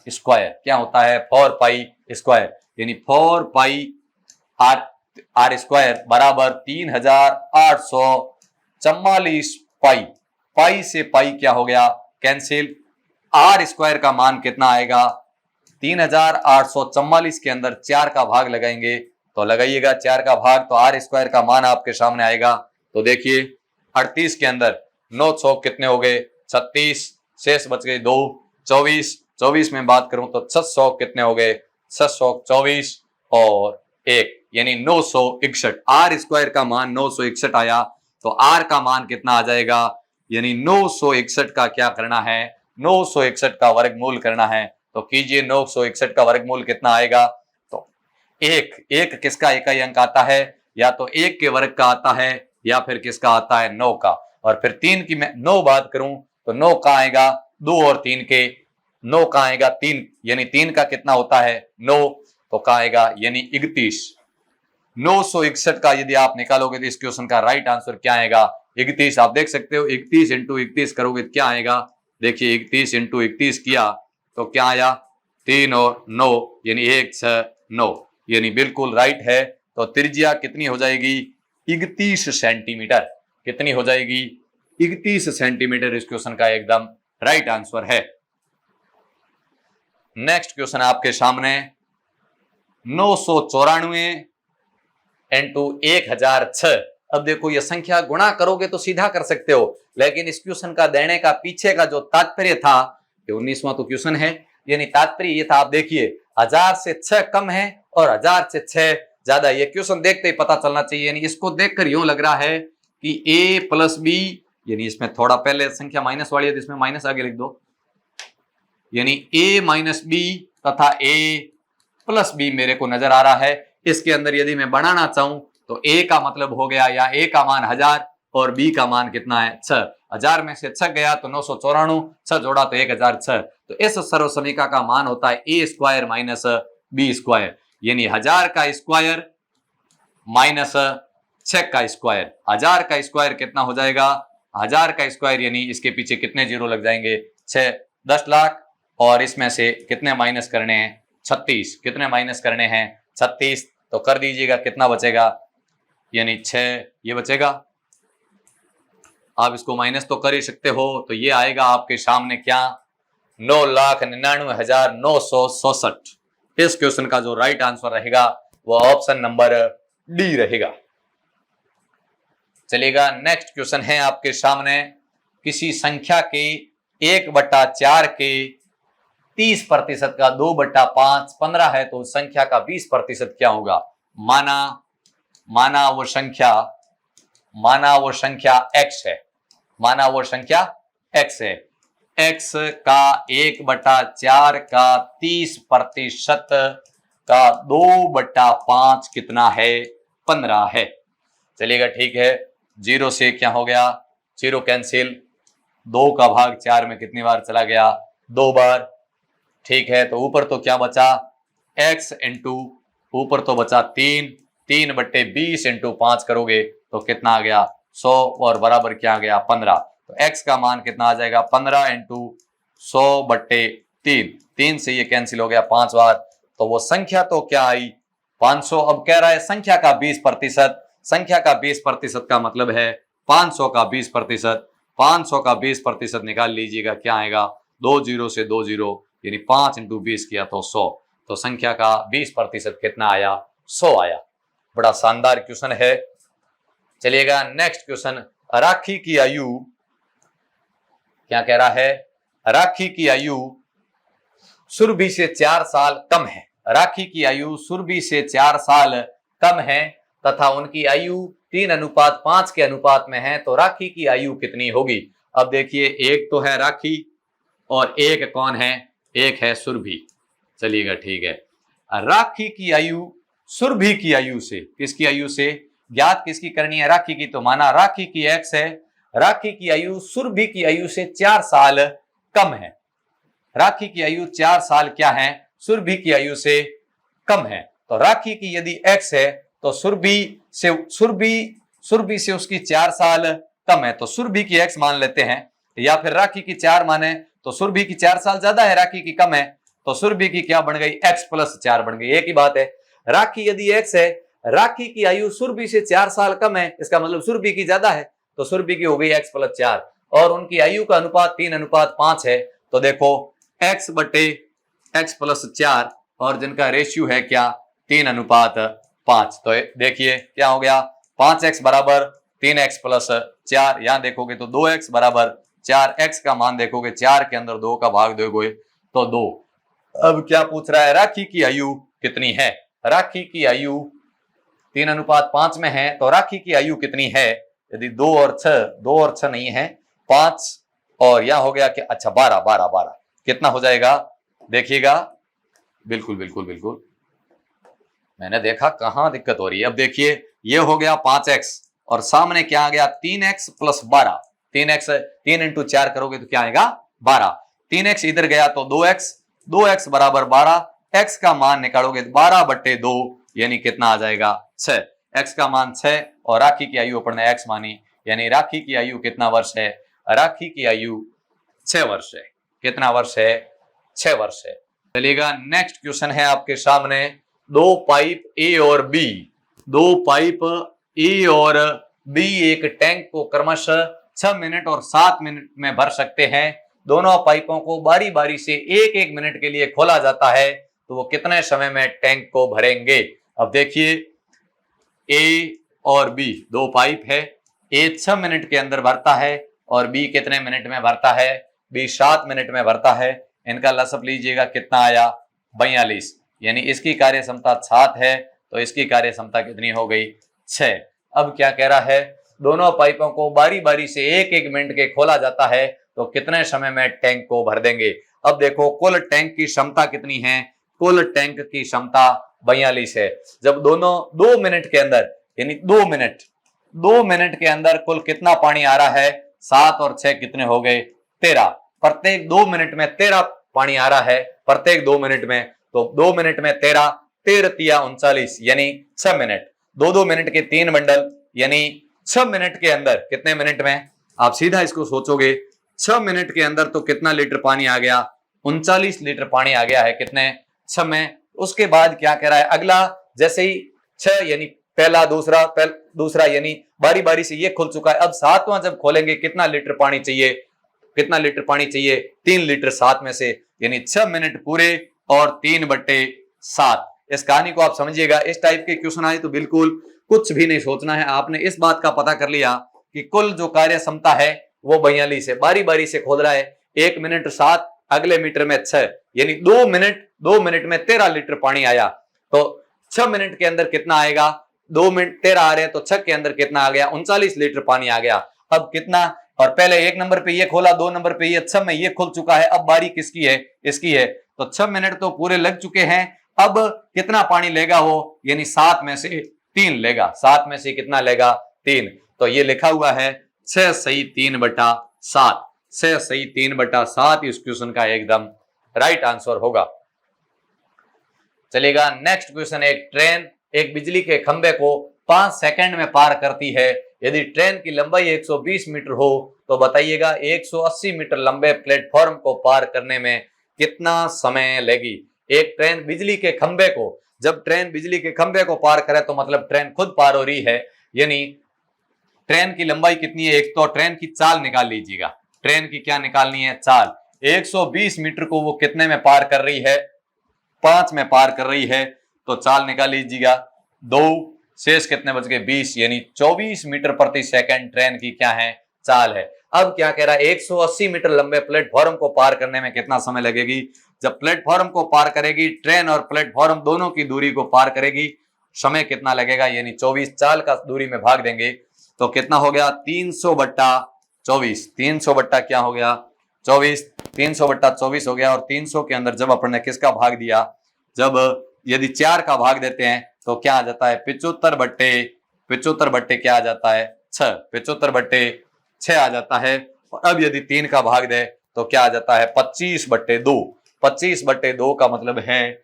स्क्वायर। क्या होता है? 4 पाई स्क्वायर, यानी 4 पाई आर स्क्वायर बराबर 3844 पाई। पाई से पाई क्या हो गया? कैंसिल। आर स्क्वायर का मान कितना आएगा? 3844 के अंदर 4 का भाग लगाएंगे, तो लगाइएगा 4 का भाग, तो आर स्क्वायर का मान आपके सामने आएगा। तो देखिए 38 के अंदर 9 छो कितने हो गए? 36, शेष बच गए 2, 24। 24 में बात करूं तो 600 कितने हो गए? 624 और 1, यानी 961। आर स्क्वायर का मान 961 आया, तो आर का मान कितना आ जाएगा? यानी 961 का क्या करना है? 961 का वर्गमूल करना है। तो कीजिए 961 का वर्गमूल कितना आएगा? तो एक किसका इकाई अंक आता है? या तो 1 के वर्ग का आता है, या फिर किसका आता है? 9 का। और फिर 3 की मैं 9 बात करूं तो 9 का आएगा 2 और 3 के, 9 का आएगा 3, यानी 3 का कितना होता है? 9, तो का आएगा यानी 31। 961 का यदि आप निकालोगे तो इस क्वेश्चन का राइट आंसर क्या आएगा? 31। आप देख सकते हो 31 इंटू 31 करोगे क्या आएगा? देखिए 31 इंटू 31 किया तो क्या आया? 3 और 9 यानी 169, यानी बिल्कुल राइट है। तो त्रिज्या कितनी हो जाएगी? 31 सेंटीमीटर। कितनी हो जाएगी? 31 सेंटीमीटर इस क्वेश्चन का एकदम राइट आंसर है। नेक्स्ट क्वेश्चन आपके सामने 994 इंटू 1006। अब देखो ये संख्या गुणा करोगे तो सीधा कर सकते हो, लेकिन इस क्वेश्चन का देने का पीछे का जो तात्पर्य था, ये 19वां तो क्वेश्चन है, यानी तात्पर्य ये था, आप देखिए 1000 से 6 कम है और 1000 से 6 ज्यादा। ये क्वेश्चन देखते ही पता चलना चाहिए, यानी इसको देखकर यूं लग रहा है कि a प्लस बी, यानी इसमें थोड़ा पहले संख्या माइनस वाली है तो इसमें माइनस आगे लिख दो, यानी a माइनस बी तथा a प्लस बी मेरे को नजर आ रहा है। इसके अंदर यदि मैं बनाना चाहूं तो a का मतलब हो गया, या a का मान 1000 और b का मान कितना है? 6। 1000 में से 6 गया तो 994, 6 जोड़ा तो 1006। तो इस सर्व समीकरण का मान होता है a square minus b square, यानी 1000 का स्क्वायर माइनस 6 का स्क्वायर। 1000 का स्क्वायर कितना हो जाएगा? 1000 का स्क्वायर यानी इसके पीछे कितने जीरो लग जाएंगे? 6, 10 लाख, और इसमें से कितने माइनस करने हैं? 36। कितने माइनस करने हैं? 36। तो कर दीजिएगा, कितना बचेगा? यानी 6 ये बचेगा। आप इसको माइनस तो कर ही सकते हो, तो ये आएगा आपके सामने क्या? 9,99,967। इस क्वेश्चन का जो राइट आंसर रहेगा वो ऑप्शन नंबर डी रहेगा। चलिएगा नेक्स्ट क्वेश्चन है आपके सामने, किसी संख्या के 1/4 के 30% का 2/5 15 है, तो संख्या का 20% क्या होगा? माना वो संख्या x है, माना वो संख्या x है। x का 1/4 का 30% का 2/5 कितना है? 15 है। चलिएगा ठीक है, 0 से क्या हो गया? 0 कैंसिल, 2 का भाग 4 में कितनी बार चला गया? 2 बार। ठीक है, तो ऊपर तो क्या बचा? x इंटू ऊपर तो बचा 3/20 इंटू 5 करोगे तो कितना आ गया? 100, और बराबर क्या आ गया? 15। तो x का मान कितना आ जाएगा? 15 इंटू 100/3। 3 से ये कैंसिल हो गया 5 बार, तो वो संख्या तो क्या आई? 500। अब कह रहा है संख्या का 20%। संख्या का 20% का मतलब है 500 का 20%। 500 का 20% निकाल लीजिएगा, क्या आएगा? 2 जीरो से 2 जीरो, यानी 5 इंटू 20 किया तो 100। तो संख्या का 20% कितना आया? 100 आया। बड़ा शानदार क्वेश्चन है। चलिएगा नेक्स्ट क्वेश्चन, राखी की आयु क्या कह रहा है? राखी की आयु सुरभि से 4 साल कम है। राखी की आयु सुरभि से 4 साल कम है तथा उनकी आयु 3:5 के अनुपात में है, तो राखी की आयु कितनी होगी? अब देखिए, एक तो है राखी और एक कौन है? एक है सुरभि। चलिएगा ठीक है, राखी की आयु सुरभि की आयु से, किसकी आयु से? ज्ञात किसकी करनी है? राखी की। तो माना राखी की x है राखी की आयु सुरभि की आयु से 4 साल कम है। राखी की आयु 4 साल क्या है, सुरभि की आयु से कम है। तो राखी की यदि x है तो सुरभि से उसकी 4 साल कम है, तो सुरभि की x मान लेते हैं, या फिर राखी की 4 माने तो सुरभि की 4 साल ज्यादा है, राखी की कम है, तो सुरभि की क्या बन गई, x प्लस 4 बन गई। एक ही बात है, राखी यदि x है, राखी की आयु सुरभि से 4 साल कम है, इसका मतलब सुरभि की ज्यादा है, तो सुरभि की हो गई x प्लस 4, और उनकी आयु का अनुपात 3:5 है। तो देखो x बटे x प्लस 4 और जिनका रेशियो है क्या, 3:5। तो देखिए क्या हो गया, 5x बराबर 3x प्लस 4, यहां देखोगे तो 2x बराबर 4, x का मान देखोगे 4 के अंदर 2 का भाग दोगे तो 2। अब क्या पूछ रहा है, राखी की आयु कितनी है, राखी की आयु 3:5 में है, तो राखी की आयु कितनी है, यदि 2 और 6 नहीं है, 5 और यहां हो गया कि अच्छा 12 कितना हो जाएगा, देखिएगा, बिल्कुल बिल्कुल बिल्कुल, मैंने देखा कहां दिक्कत हो रही है। अब देखिए ये हो गया 5x और सामने क्या आ गया, 3x प्लस 12, 3x 3 इंटू 4 करोगे तो क्या आएगा 12, 3x इधर गया तो 2x बराबर 12, x का मान निकालोगे 12 बट्टे 2 यानी कितना आ जाएगा 6, x का मान 6 और राखी की आयु अपन ने x मानी, यानी राखी की आयु कितना वर्ष है, राखी की आयु 6 वर्ष है। कितना वर्ष है, 6 वर्ष है। चलिएगा नेक्स्ट क्वेश्चन है आपके सामने, दो पाइप ए और बी एक टैंक को क्रमशः 6 मिनट और 7 मिनट में भर सकते हैं। दोनों पाइपों को बारी बारी से 1-1 मिनट के लिए खोला जाता है, तो वो कितने समय में टैंक को भरेंगे। अब देखिए ए और बी दो पाइप है, ए 6 मिनट के अंदर भरता है और बी कितने मिनट में भरता है, बी 7 मिनट में भरता है। इनका लसअप लीजिएगा, कितना आया 42, यानी इसकी कार्य क्षमता 7 है तो इसकी कार्य क्षमता कितनी हो गई 6। अब क्या कह रहा है, दोनों पाइपों को बारी बारी से 1-1 मिनट के खोला जाता है तो कितने समय में टैंक को भर देंगे। अब देखो कुल टैंक की क्षमता कितनी है, कुल टैंक की क्षमता 42 है। जब दोनों 2 मिनट के अंदर, यानी 2 मिनट के अंदर कुल कितना पानी आ रहा है, 7 और 6 कितने हो गए 13, प्रत्येक 2 मिनट में 13 पानी आ रहा है, प्रत्येक 2 मिनट में, तो 2 मिनट में 13, 13×3 = 39, यानी 6 मिनट, 2-2 मिनट के 3 बंडल, यानी 6 मिनट के अंदर कितने मिनट में, आप सीधा इसको सोचोगे 6 मिनट के अंदर तो कितना लीटर पानी आ गया, 39 लीटर पानी आ गया है, कितने 6 में। उसके बाद क्या कह रहा है अगला, जैसे ही 6 यानी पहला दूसरा यानी बारी बारी से ये खुल चुका है, अब 7वां जब खोलेंगे कितना लीटर पानी चाहिए, 3 लीटर 7 में से, यानी 6 मिनट पूरे और 3/7। इस कहानी को आप समझिएगा। इस टाइप के क्वेश्चन आए तो बिल्कुल कुछ भी नहीं सोचना है, आपने इस बात का पता कर लिया कि कुल जो कार्य क्षमता है वो 42 है, बारी बारी से खोल रहा है, 1 मिनट 7, अगले मीटर में 6, यानी 2 मिनट में 13 लीटर पानी आया, तो 6 मिनट के अंदर कितना आएगा, 2 मिनट 13 आ रहे हैं तो 6 के अंदर कितना आ गया 39 लीटर पानी आ गया। अब कितना, और पहले 1 नंबर पे ये खोला, 2 नंबर पे ये, 6 में ये खुल चुका है, अब बारी किसकी है, इसकी है, तो 6 मिनट तो पूरे लग चुके हैं। अब कितना पानी लेगा वो, यानी 7 में से 3 लेगा, 7 में से कितना लेगा 3, तो ये लिखा हुआ है 6 सही 3/7, 6 सही 3/7 इस क्वेश्चन का एकदम राइट आंसर होगा। चलेगा नेक्स्ट क्वेश्चन, एक ट्रेन एक बिजली के खंबे को 5 सेकंड में पार करती है, यदि ट्रेन की लंबाई 120 मीटर हो तो बताइएगा 180 मीटर लंबे प्लेटफॉर्म को पार करने में कितना समय लेगी। एक ट्रेन बिजली के खंबे को, जब ट्रेन बिजली के खंबे को पार करे तो मतलब ट्रेन खुद पार हो रही है, यानी ट्रेन की लंबाई कितनी है, एक तो ट्रेन की चाल निकाल लीजिएगा, ट्रेन की क्या निकालनी है चाल, 120 मीटर को वो कितने में पार कर रही है, 5 में पार कर रही है, तो चाल निकाल लीजिएगा, 2 शेष कितने बच गए 20, यानी 24 मीटर प्रति सेकंड ट्रेन की क्या है चाल है। अब क्या कह रहा है 180 मीटर लंबे प्लेटफॉर्म को पार करने में कितना समय लगेगी। जब प्लेटफॉर्म को पार करेगी, ट्रेन और प्लेटफॉर्म दोनों की दूरी को पार करेगी, समय कितना लगेगा, यानी 24 चाल का दूरी में भाग देंगे तो कितना हो गया 300/24, 300 क्या हो गया 24, 300/24 हो गया। और 300 के अंदर जब अपन ने किसका भाग दिया, जब यदि 4 का भाग देते हैं तो क्या आ जाता है 75 बट्टे क्या आ जाता है 6, 75 बट्टे 6 आ जाता है। और अब यदि 3 का भाग दे तो क्या आ जाता है 25/2। 25/2 का मतलब है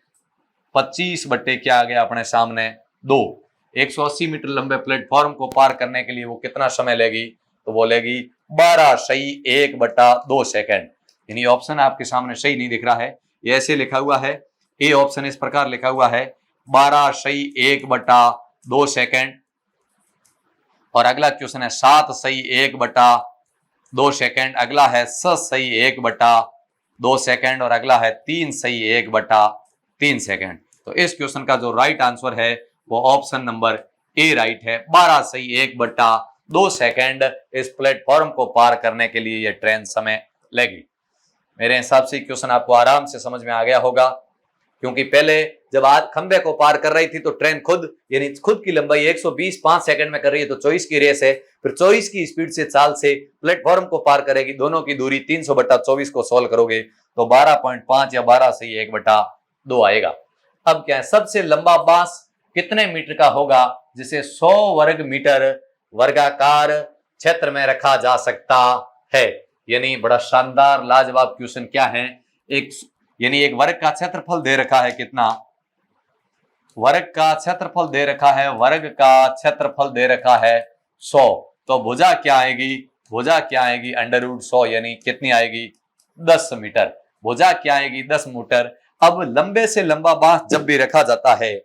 25 बट्टे क्या आ गया अपने सामने 2। 180 मीटर लंबे प्लेटफॉर्म को पार करने के लिए वो कितना समय लेगी, तो वो लेगी 12 सही 1/2 सेकंड। यानी ऑप्शन आपके सामने सही नहीं दिख रहा है, ये ऐसे लिखा हुआ है, ए ऑप्शन इस प्रकार लिखा हुआ है 12 सही 1/2 सेकंड। और अगला क्वेश्चन है 7 सही 1/2 सेकंड। अगला है 7 सही 1/2 सेकंड। और अगला है 3 सही 1/3 सेकंड। तो इस क्वेश्चन का जो राइट आंसर है वो ऑप्शन नंबर ए राइट है। 12 सही 1/2 सेकंड इस प्लेटफॉर्म को पार करने के लिए ये ट्रेन समय लेगी। मेरे हिसाब से क्वेश्चन आपको आराम से समझ में आ गया होगा, क्योंकि पहले जब आज खंबे को पार कर रही थी तो ट्रेन खुद यानी खुद की लंबाई 120 5 सेकंड में कर रही है, तो 24 की रेस है, फिर 24 की स्पीड से चाल से प्लेटफॉर्म को पार करेगी। दोनों की दूरी 300/24 को सोल्व करोगे तो 12.5 या 12 से 1/2 आएगा। अब क्या है, सबसे लंबा बांस कितने मीटर का होगा जिसे 100 वर्ग मीटर वर्गाकार क्षेत्र में रखा जा सकता है। यानी बड़ा शानदार लाजवाब क्वेश्चन क्या है, एक वर्ग का क्षेत्रफल दे रखा है, कितना वर्ग का क्षेत्रफल दे रखा है, वर्ग का क्षेत्रफल दे रखा है 100। तो भुजा क्या आएगी, भुजा क्या आएगी √100 यानी कितनी आएगी 10 मीटर। भुजा क्या आएगी 10 मीटर। अब लंबे से लंबा बांस जब भी रखा जाता है,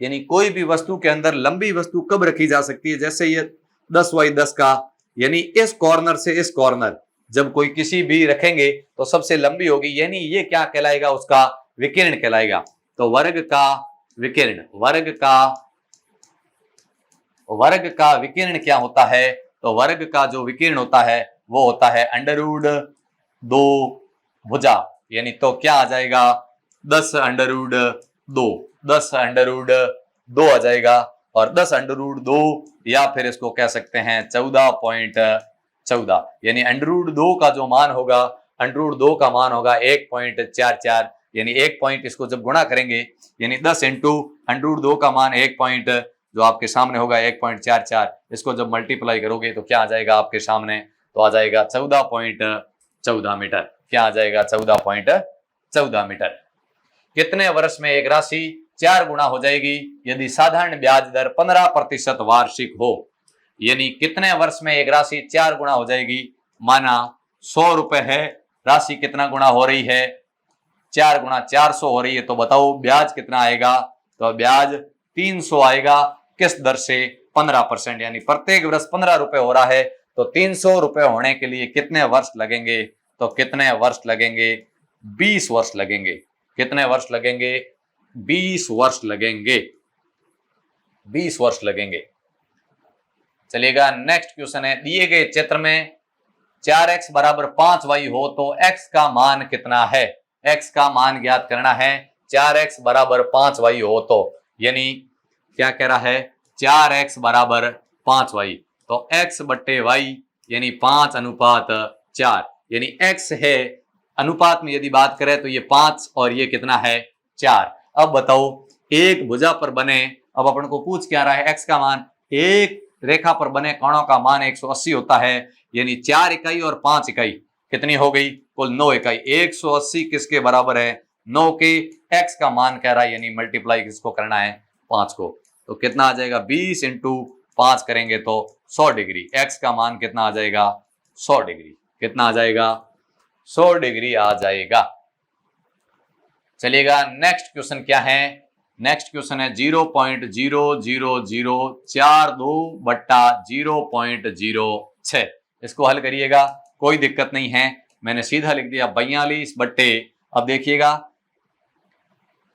यानी कोई भी वस्तु के अंदर लंबी वस्तु कब रखी जा सकती है, जैसे ये 10x10 का, यानी इस कॉर्नर से इस कॉर्नर जब कोई किसी भी रखेंगे तो सबसे लंबी होगी, यानी ये क्या कहलाएगा, उसका विकिरण कहलाएगा। तो वर्ग का विकिरण, वर्ग का विकिरण क्या होता है, तो वर्ग का जो विकिरण होता है वो होता है √2 भुजा। यानी तो क्या आ जाएगा 10√2, 10√2 आ जाएगा। और 10√2 या फिर इसको कह सकते हैं 14.14, यानी √2 का जो मान होगा, √2 का मान होगा 1.44, यानी 1 पॉइंट इसको जब गुणा करेंगे, यानी 10 इंटू √2 का मान 1 पॉइंट जो आपके सामने होगा 1.44, इसको जब मल्टीप्लाई करोगे तो क्या आ जाएगा आपके सामने, तो आ जाएगा 14.14 मीटर। क्या आ जाएगा 14.14 मीटर। कितने वर्ष में एक राशि 4 गुना हो जाएगी यदि साधारण ब्याज दर 15% वार्षिक हो। यानी कितने वर्ष में एक राशि 4 गुना हो जाएगी। माना 100 रुपए है, राशि कितना गुना हो रही है, 4 गुना 400 हो रही है, तो बताओ ब्याज कितना आएगा, तो ब्याज 300 आएगा। किस दर से 15%, यानी प्रत्येक वर्ष 15 रुपए हो रहा है, तो 300 रुपए होने के लिए कितने वर्ष लगेंगे, तो कितने वर्ष लगेंगे, 20 वर्ष लगेंगे। कितने वर्ष लगेंगे, 20 वर्ष लगेंगे, 20 वर्ष लगेंगे। चलिएगा नेक्स्ट क्वेश्चन है, दिए गए चित्र में 4x बराबर 5y हो तो x का मान कितना है। x का मान ज्ञात करना है, 4x बराबर 5y हो तो, यानी क्या कह रहा है 4x बराबर 5y, तो x बट्टे y यानी 5:4, यानी x है अनुपात में यदि बात करें तो ये 5 और ये कितना है 4। अब बताओ एक भुजा पर बने, अब अपन को पूछ क्या रहा है x का मान, एक रेखा पर बने कोणों का मान 180 होता है, यानी 4 इकाई और 5 इकाई कितनी हो गई, कुल 9 इकाई। 180 किसके बराबर है, 9 के। x का मान कह रहा है, यानी मल्टीप्लाई किसको करना है 5 को, तो कितना आ जाएगा 20 इंटू 5 करेंगे तो 100 डिग्री। x का मान कितना आ जाएगा 100 डिग्री। कितना आ जाएगा 100 डिग्री आ जाएगा। चलिएगा नेक्स्ट क्वेश्चन क्या है, नेक्स्ट क्वेश्चन है 0.0042/0.06। इसको हल करिएगा, कोई दिक्कत नहीं है, मैंने सीधा लिख दिया 42 बट्टे। अब देखिएगा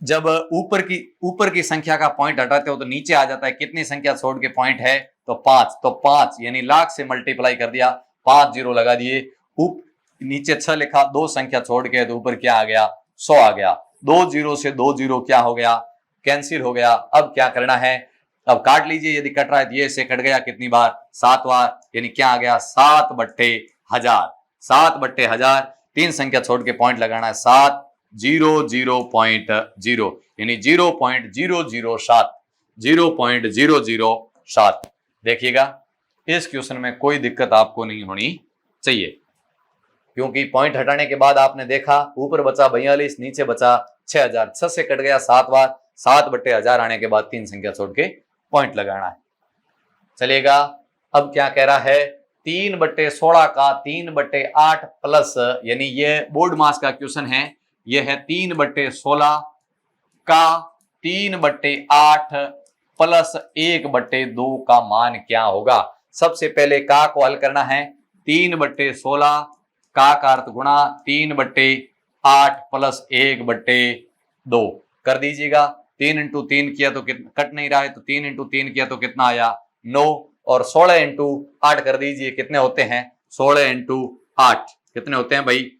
जब ऊपर की संख्या का पॉइंट हटाते हो तो नीचे आ जाता है, कितनी संख्या छोड़ के पॉइंट है, तो 5, तो 5 यानी लाख से मल्टीप्लाई कर दिया, 5 जीरो लगा दिए, नीचे 6 लिखा, 2 संख्या छोड़ के तो ऊपर क्या आ गया 100 आ गया। 2 जीरो से 2 जीरो क्या हो गया, कैंसिल हो गया। अब क्या करना है, अब काट लीजिए, यदि कट रहा है तो ये से कट गया कितनी बार 7 बार, यानी क्या आ गया 7/1000। 7/1000, 3 संख्या छोड़ के पॉइंट लगाना है, 7 0 0.0 यानी 0.007, 0.007। देखिएगा इस क्वेश्चन में कोई दिक्कत आपको नहीं होनी चाहिए, क्योंकि पॉइंट हटाने के बाद आपने देखा ऊपर बचा 42, नीचे बचा 6000, 6 से कट गया 7 बार, 7/1000 आने के बाद 3 संख्या छोड़ के पॉइंट लगाना है। चलेगा। अब क्या कह रहा है, 3/16 का 3/8 प्लस, यानी ये बोर्ड मास का क्वेश्चन है, ये है 3/16 का 3/8 प्लस 1/2 का मान क्या होगा। सबसे पहले का को हल करना है। 3/16 का अर्थ गुणा 3/8 प्लस 1/2 कर दीजिएगा। 3 × 3 किया तो कट नहीं रहा है, तो 3 × 3 किया तो कितना आया 9, और 16 × 8 कर दीजिए, कितने होते हैं 16 × 8 कितने होते हैं भाई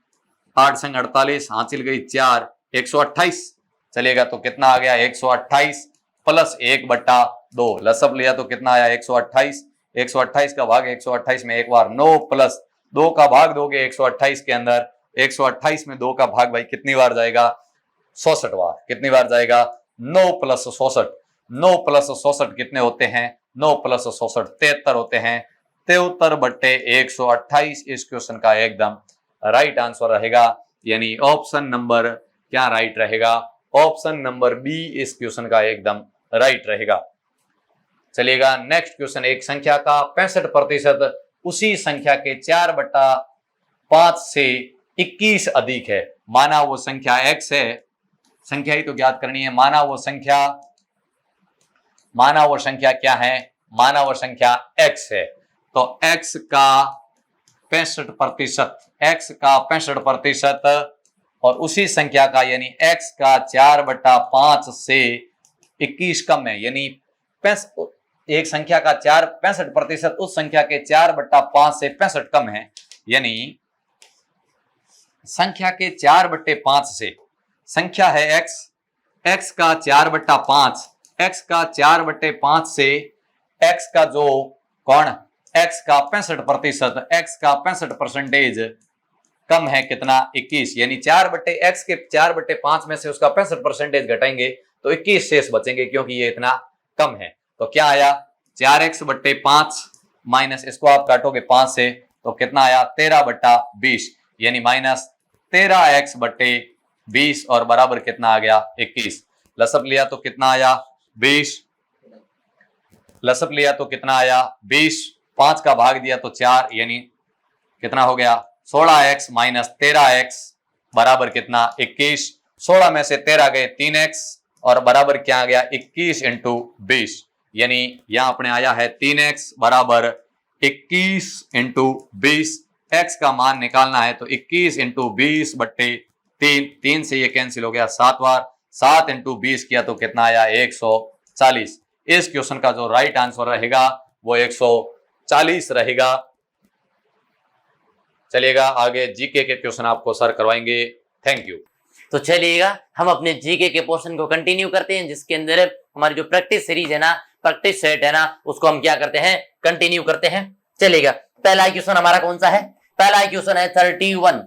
8 संग 48, हासिल गई 4, 128। चलेगा तो कितना आ गया 128 प्लस 1/2, लसअप लिया तो कितना आया 128। 128 का भाग 128 में एक बार 9 प्लस 2 का भाग दोगे 128 के अंदर, 128 में 2 का भाग भाई कितनी बार जाएगा 66 बार। कितनी बार जाएगा 9 + 66, 9 + 66 कितने होते हैं 9 + 66 73 होते हैं। 73/128 इस क्वेश्चन का एकदम राइट आंसर रहेगा, यानी ऑप्शन नंबर क्या राइट रहेगा, ऑप्शन नंबर बी इस क्वेश्चन का एकदम राइट रहेगा। चलिएगा नेक्स्ट क्वेश्चन, एक संख्या का 65% उसी संख्या के 4/5 से 21 अधिक है। माना वो संख्या x है, संख्या ही तो ज्ञात करनी है। माना वो संख्या क्या है, माना वो संख्या x है, तो x का 65% और उसी संख्या का यानी x का 4/5 से 21 कम है, यानी एक संख्या का 65% उस संख्या के 4/5 से 65 कम है, यानी संख्या के 4/5 से, संख्या है x का 4/5, x का 4/5 से x का जो कौन x का 65%, x का 65% कम है कितना 21, यानी 4/x के 4/5 में से उसका 65% घटाएंगे तो 21 शेष बचेंगे, क्योंकि ये इतना कम है। तो क्या आया 4x/5 माइनस इसको आप काटोगे 5 से तो कितना आया 13/20, यानी -13x/20 और बराबर कितना आ गया 21। लसअप लिया तो कितना आया 20, लसअप लिया तो कितना आया 20, 5 का भाग दिया तो 4, यानी कितना हो गया 16x - 13x बराबर कितना 21। 16 में से 13 गए 3x और बराबर क्या आ गया 21 × 20, यानी यहां अपने आया है 3x बराबर 21 × 20। x का मान निकालना है तो 21 × 20/3, 3 से ये कैंसिल हो गया 7 बार, 7 × 20 किया तो कितना आया 140। इस क्वेश्चन का जो राइट आंसर रहेगा वो 140 रहेगा। चलिएगा आगे जीके के क्वेश्चन आपको सर करवाएंगे। Thank you. तो चलिएगा हम अपने जीके के पोर्शन को कंटिन्यू करते हैं, जिसके अंदर हमारी जो प्रैक्टिस सीरीज है ना, प्रैक्टिस सेट है ना, उसको हम क्या करते हैं कंटिन्यू करते हैं। चलिएगा पहला क्वेश्चन हमारा कौन सा है, पहला क्वेश्चन है 31।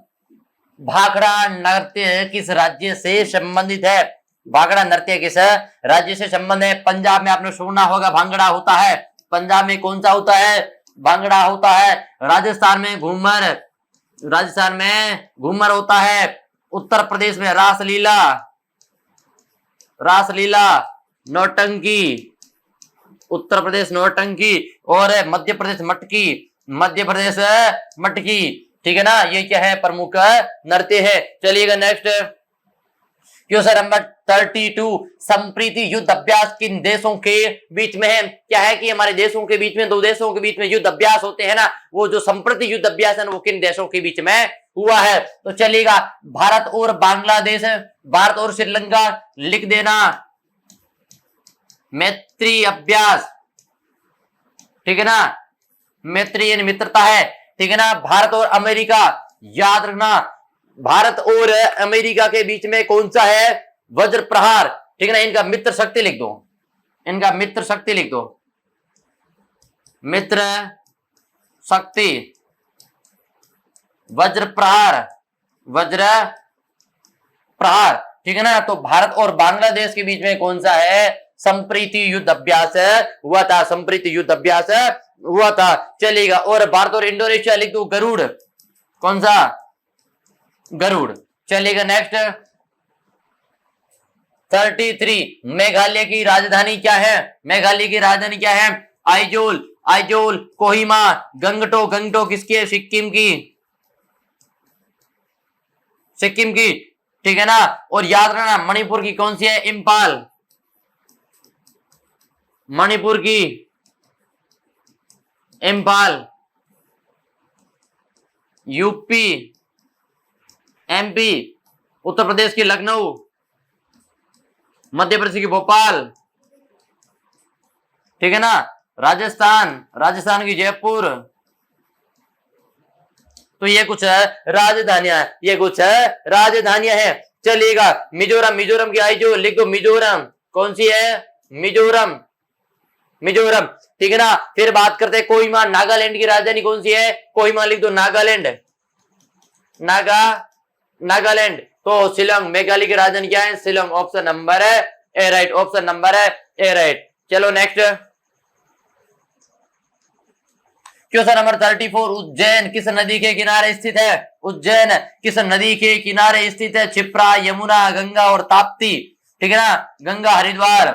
भाखड़ा नृत्य किस राज्य से संबंधित है। भाखड़ा नृत्य किस राज्य से संबंध है। पंजाब में आपने सुना होगा भांगड़ा होता है, पंजाब में कौन सा होता है भांगड़ा होता है। राजस्थान में घूमर, राजस्थान में घूमर होता है। उत्तर प्रदेश में रासलीला, रासलीला नौटंकी, उत्तर प्रदेश नौटंकी। और मध्य प्रदेश मटकी, मध्य प्रदेश मटकी, ठीक है ना। ये क्या है प्रमुख नृत्य है। चलिएगा नेक्स्ट क्वेश्चन नंबर 32। संप्रीति युद्ध अभ्यास किन देशों के बीच में है। क्या है कि हमारे देशों के बीच में, दो देशों के बीच में युद्ध अभ्यास होते हैं ना, वो जो संप्रीति युद्ध अभ्यास है वो किन देशों के बीच में हुआ है। तो चलिएगा भारत और बांग्लादेश, भारत और श्रीलंका लिख देना मैत्री अभ्यास, ठीक है ना, मैत्री यानी मित्रता है, ठीक है ना। भारत और अमेरिका याद रखना, भारत और अमेरिका के बीच में कौन सा है वज्र प्रहार, ठीक है ना। इनका मित्र शक्ति लिख दो, इनका मित्र शक्ति लिख दो, मित्र शक्ति, वज्र प्रहार, वज्र प्रहार, ठीक है ना। तो भारत और बांग्लादेश के बीच में कौन सा है संप्रीति युद्ध अभ्यास हुआ था, संप्रीति युद्ध अभ्यास हुआ था, चलेगा। और भारत और इंडोनेशिया लिख दो गरुड़, कौन सा, गरुड़, चलेगा। नेक्स्ट 33, मेघालय की राजधानी क्या है, मेघालय की राजधानी क्या है, आइजोल, आइजोल, कोहिमा, गंगटो, गंगटो किसकी है, सिक्किम की, सिक्किम की, ठीक है ना। और याद रखना मणिपुर की कौन सी है, इंपाल, मणिपुर की इंपाल, यूपी, एमपी, उत्तर प्रदेश की लखनऊ, मध्य प्रदेश की भोपाल, ठीक है ना। राजस्थान, राजस्थान की जयपुर। तो ये कुछ है राजधानियां, ये कुछ है राजधानियां है, चलिएगा। मिजोरम, मिजोरम की आइजोल लिख दो, मिजोरम, कौन सी है, मिजोरम, मिजोरम, ठीक है ना। फिर बात करते हैं कोहिमा, नागालैंड की राजधानी कौन सी है, कोहिमा लिख दो, नागालैंड, नागालैंड। तो शिलोंग, मेघालय की राजधानी क्या है, शिलोंग, ऑप्शन नंबर है ए राइट, ऑप्शन नंबर है ए राइट। चलो नेक्स्ट क्वेश्चन नंबर 34, उज्जैन किस नदी के किनारे स्थित है, उज्जैन किस नदी के किनारे स्थित है, क्षिप्रा, यमुना, गंगा और ताप्ती, ठीक है ना। गंगा, हरिद्वार,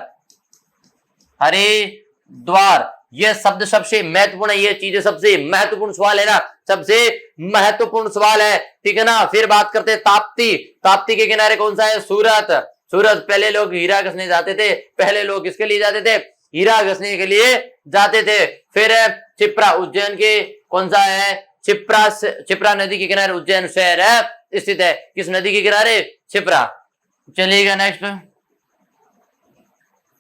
हरिद्वार, ये शब्द सबसे महत्वपूर्ण है, ये चीजें सबसे महत्वपूर्ण सवाल है ना, सबसे महत्वपूर्ण सवाल है, ठीक है ना। फिर बात करते हैं ताप्ती, ताप्ती के किनारे कौन सा है, सूरत, सूरत। पहले लोग हीरा घसने जाते थे, पहले लोग किसके लिए जाते थे, हीरा घसने के लिए जाते थे। फिर क्षिप्रा, उज्जैन के कौन सा है, क्षिप्रा, क्षिप्रा नदी के किनारे उज्जैन शहर है स्थित है, किस नदी के किनारे, क्षिप्रा। चलिएगा नेक्स्ट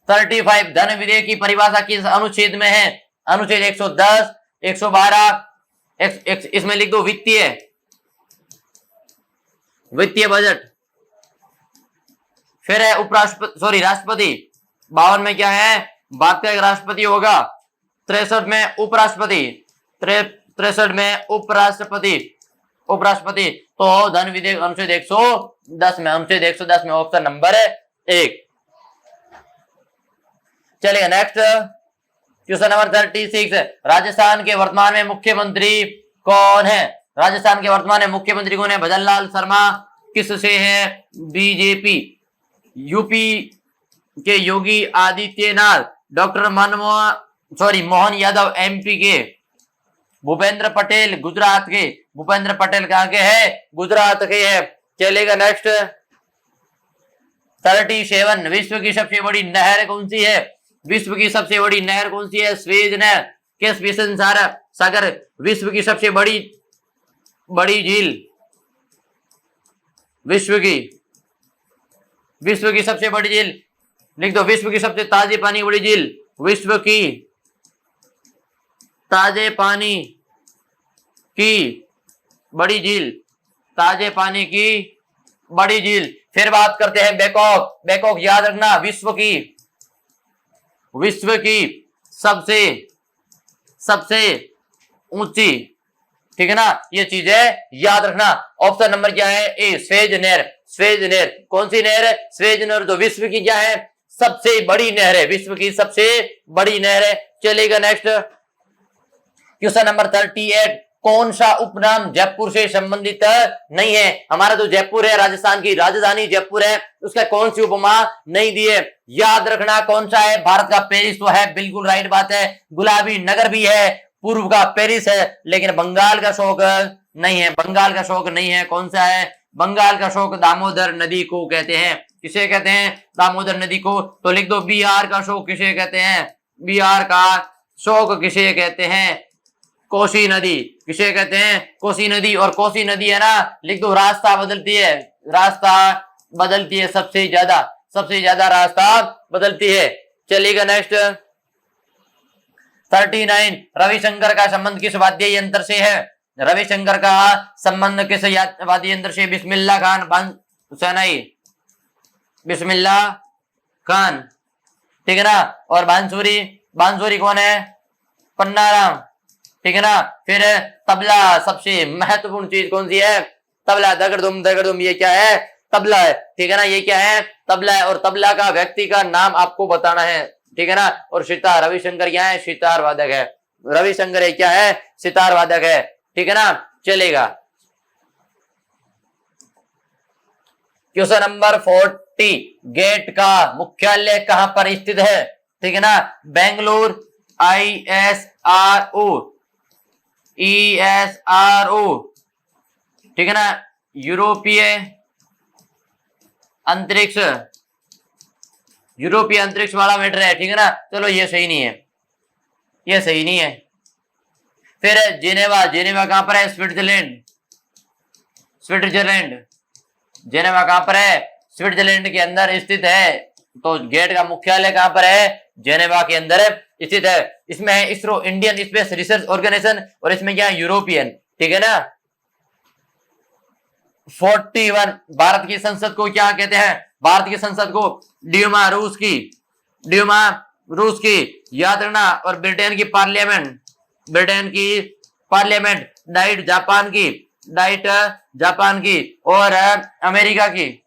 35, धन विधेयक की परिभाषा किस अनुच्छेद में है, अनुच्छेद 110, 112, इसमें लिख दो वित्तीय, वित्तीय बजट। फिर है उपराष्ट्रपति, सॉरी राष्ट्रपति, 52 में क्या है, भारत का एक राष्ट्रपति होगा, 63 में उपराष्ट्रपति, 63 में उपराष्ट्रपति, उपराष्ट्रपति। तो धन विधेयक अनुच्छेद 110 में, अनुच्छेद 110 में ऑप्शन नंबर है 1। चलिए नेक्स्ट क्वेश्चन नंबर 36, राजस्थान के वर्तमान में मुख्यमंत्री कौन है, राजस्थान के वर्तमान में मुख्यमंत्री कौन है, भजन लाल शर्मा किससे है, बीजेपी, यूपी के योगी आदित्यनाथ, डॉक्टर मोहन यादव एमपी के, भूपेंद्र पटेल गुजरात के, भूपेंद्र पटेल कहां के है, गुजरात के है। चलेगा नेक्स्ट 37, विश्व की सबसे बड़ी नहर कौन सी है, विश्व की सबसे बड़ी नहर कौन सी है, स्वेज नहर। कैस्पियन सागर विश्व की सबसे बड़ी झील, विश्व की सबसे बड़ी झील लिख दो, विश्व की सबसे ताजे पानी बड़ी झील, विश्व की ताजे पानी की बड़ी झील, ताजे पानी की बड़ी झील। फिर बात करते हैं बैकॉक, बैकॉक याद रखना विश्व की सबसे ऊंची, ठीक है ना, ये चीजें याद रखना। ऑप्शन नंबर क्या है ए, स्वेज नहर, स्वेज नहर, कौन सी नहर है, स्वेज नहर। तो विश्व की क्या है, सबसे बड़ी नहर है, विश्व की सबसे बड़ी नहर है। चलेगा नेक्स्ट क्वेश्चन नंबर 38, कौन सा उपनाम जयपुर से संबंधित नहीं है, हमारा जो जयपुर है राजस्थान की राजधानी जयपुर है, उसका कौन सी उपमा नहीं दी है, याद रखना कौन सा है, भारत का पेरिस तो है, बिल्कुल राइट बात है। गुलाबी नगर भी है, पूर्व का पेरिस है, लेकिन बंगाल का शोक नहीं है, बंगाल का शोक नहीं है। कौन सा है, बंगाल का शोक दामोदर नदी को कहते हैं, किसे कहते हैं, दामोदर नदी को। तो लिख दो बिहार का शोक किसे कहते हैं, बिहार का शोक किसे कहते हैं, कोसी नदी, किसे कहते हैं, कोसी नदी। और कोसी नदी है ना, लिख दो रास्ता बदलती है, रास्ता बदलती है, सबसे ज्यादा रास्ता बदलती है। चलिएगा नेक्स्ट 39, रविशंकर का संबंध किस वाद्य यंत्र से है, रविशंकर का संबंध किस वाद्य यंत्र से, बिस्मिल्लाह खान सनाई, बिस्मिल्लाह खान, ठीक है ना। और बांसुरी, बांसुरी कौन है, पन्नाराम, ठीक है ना। फिर तबला, सबसे महत्वपूर्ण चीज कौन सी है, तबला, दगड़दुम दगड़दुम, ये क्या है, तबला है, ठीक है ना, ये क्या है, तबला है। और तबला का व्यक्ति का नाम आपको बताना है, ठीक है ना। और सितार, रविशंकर क्या है, सितार वादक है, रविशंकर है क्या है, सितार वादक है, ठीक है ना, चलेगा। क्वेश्चन नंबर 40, गेट का मुख्यालय कहां पर स्थित है, ठीक है ना, बेंगलुरु, ISRO, ESRO, ठीक है ना, यूरोपीय अंतरिक्ष, यूरोपीय अंतरिक्ष वाला मैटर है, ठीक है ना, चलो ये सही नहीं है, ये सही नहीं है। फिर जेनेवा, जेनेवा कहां पर है, स्विट्जरलैंड, स्विट्जरलैंड, जेनेवा कहां पर है, स्विट्जरलैंड के अंदर स्थित है। तो गेट का मुख्यालय कहां पर है, जेनेवा के अंदर स्थित है। इसमें है ISRO, Indian space research organisation, और इसमें क्या है, यूरोपियन, ठीक है ना। 41, भारत की संसद को क्या कहते हैं, भारत की संसद को ड्यूमा, रूस की, ड्यूमा रूस की, याद रखना। और ब्रिटेन की पार्लियामेंट, ब्रिटेन की पार्लियामेंट, डाइट जापान की, डाइट जापान की, और अमेरिका की,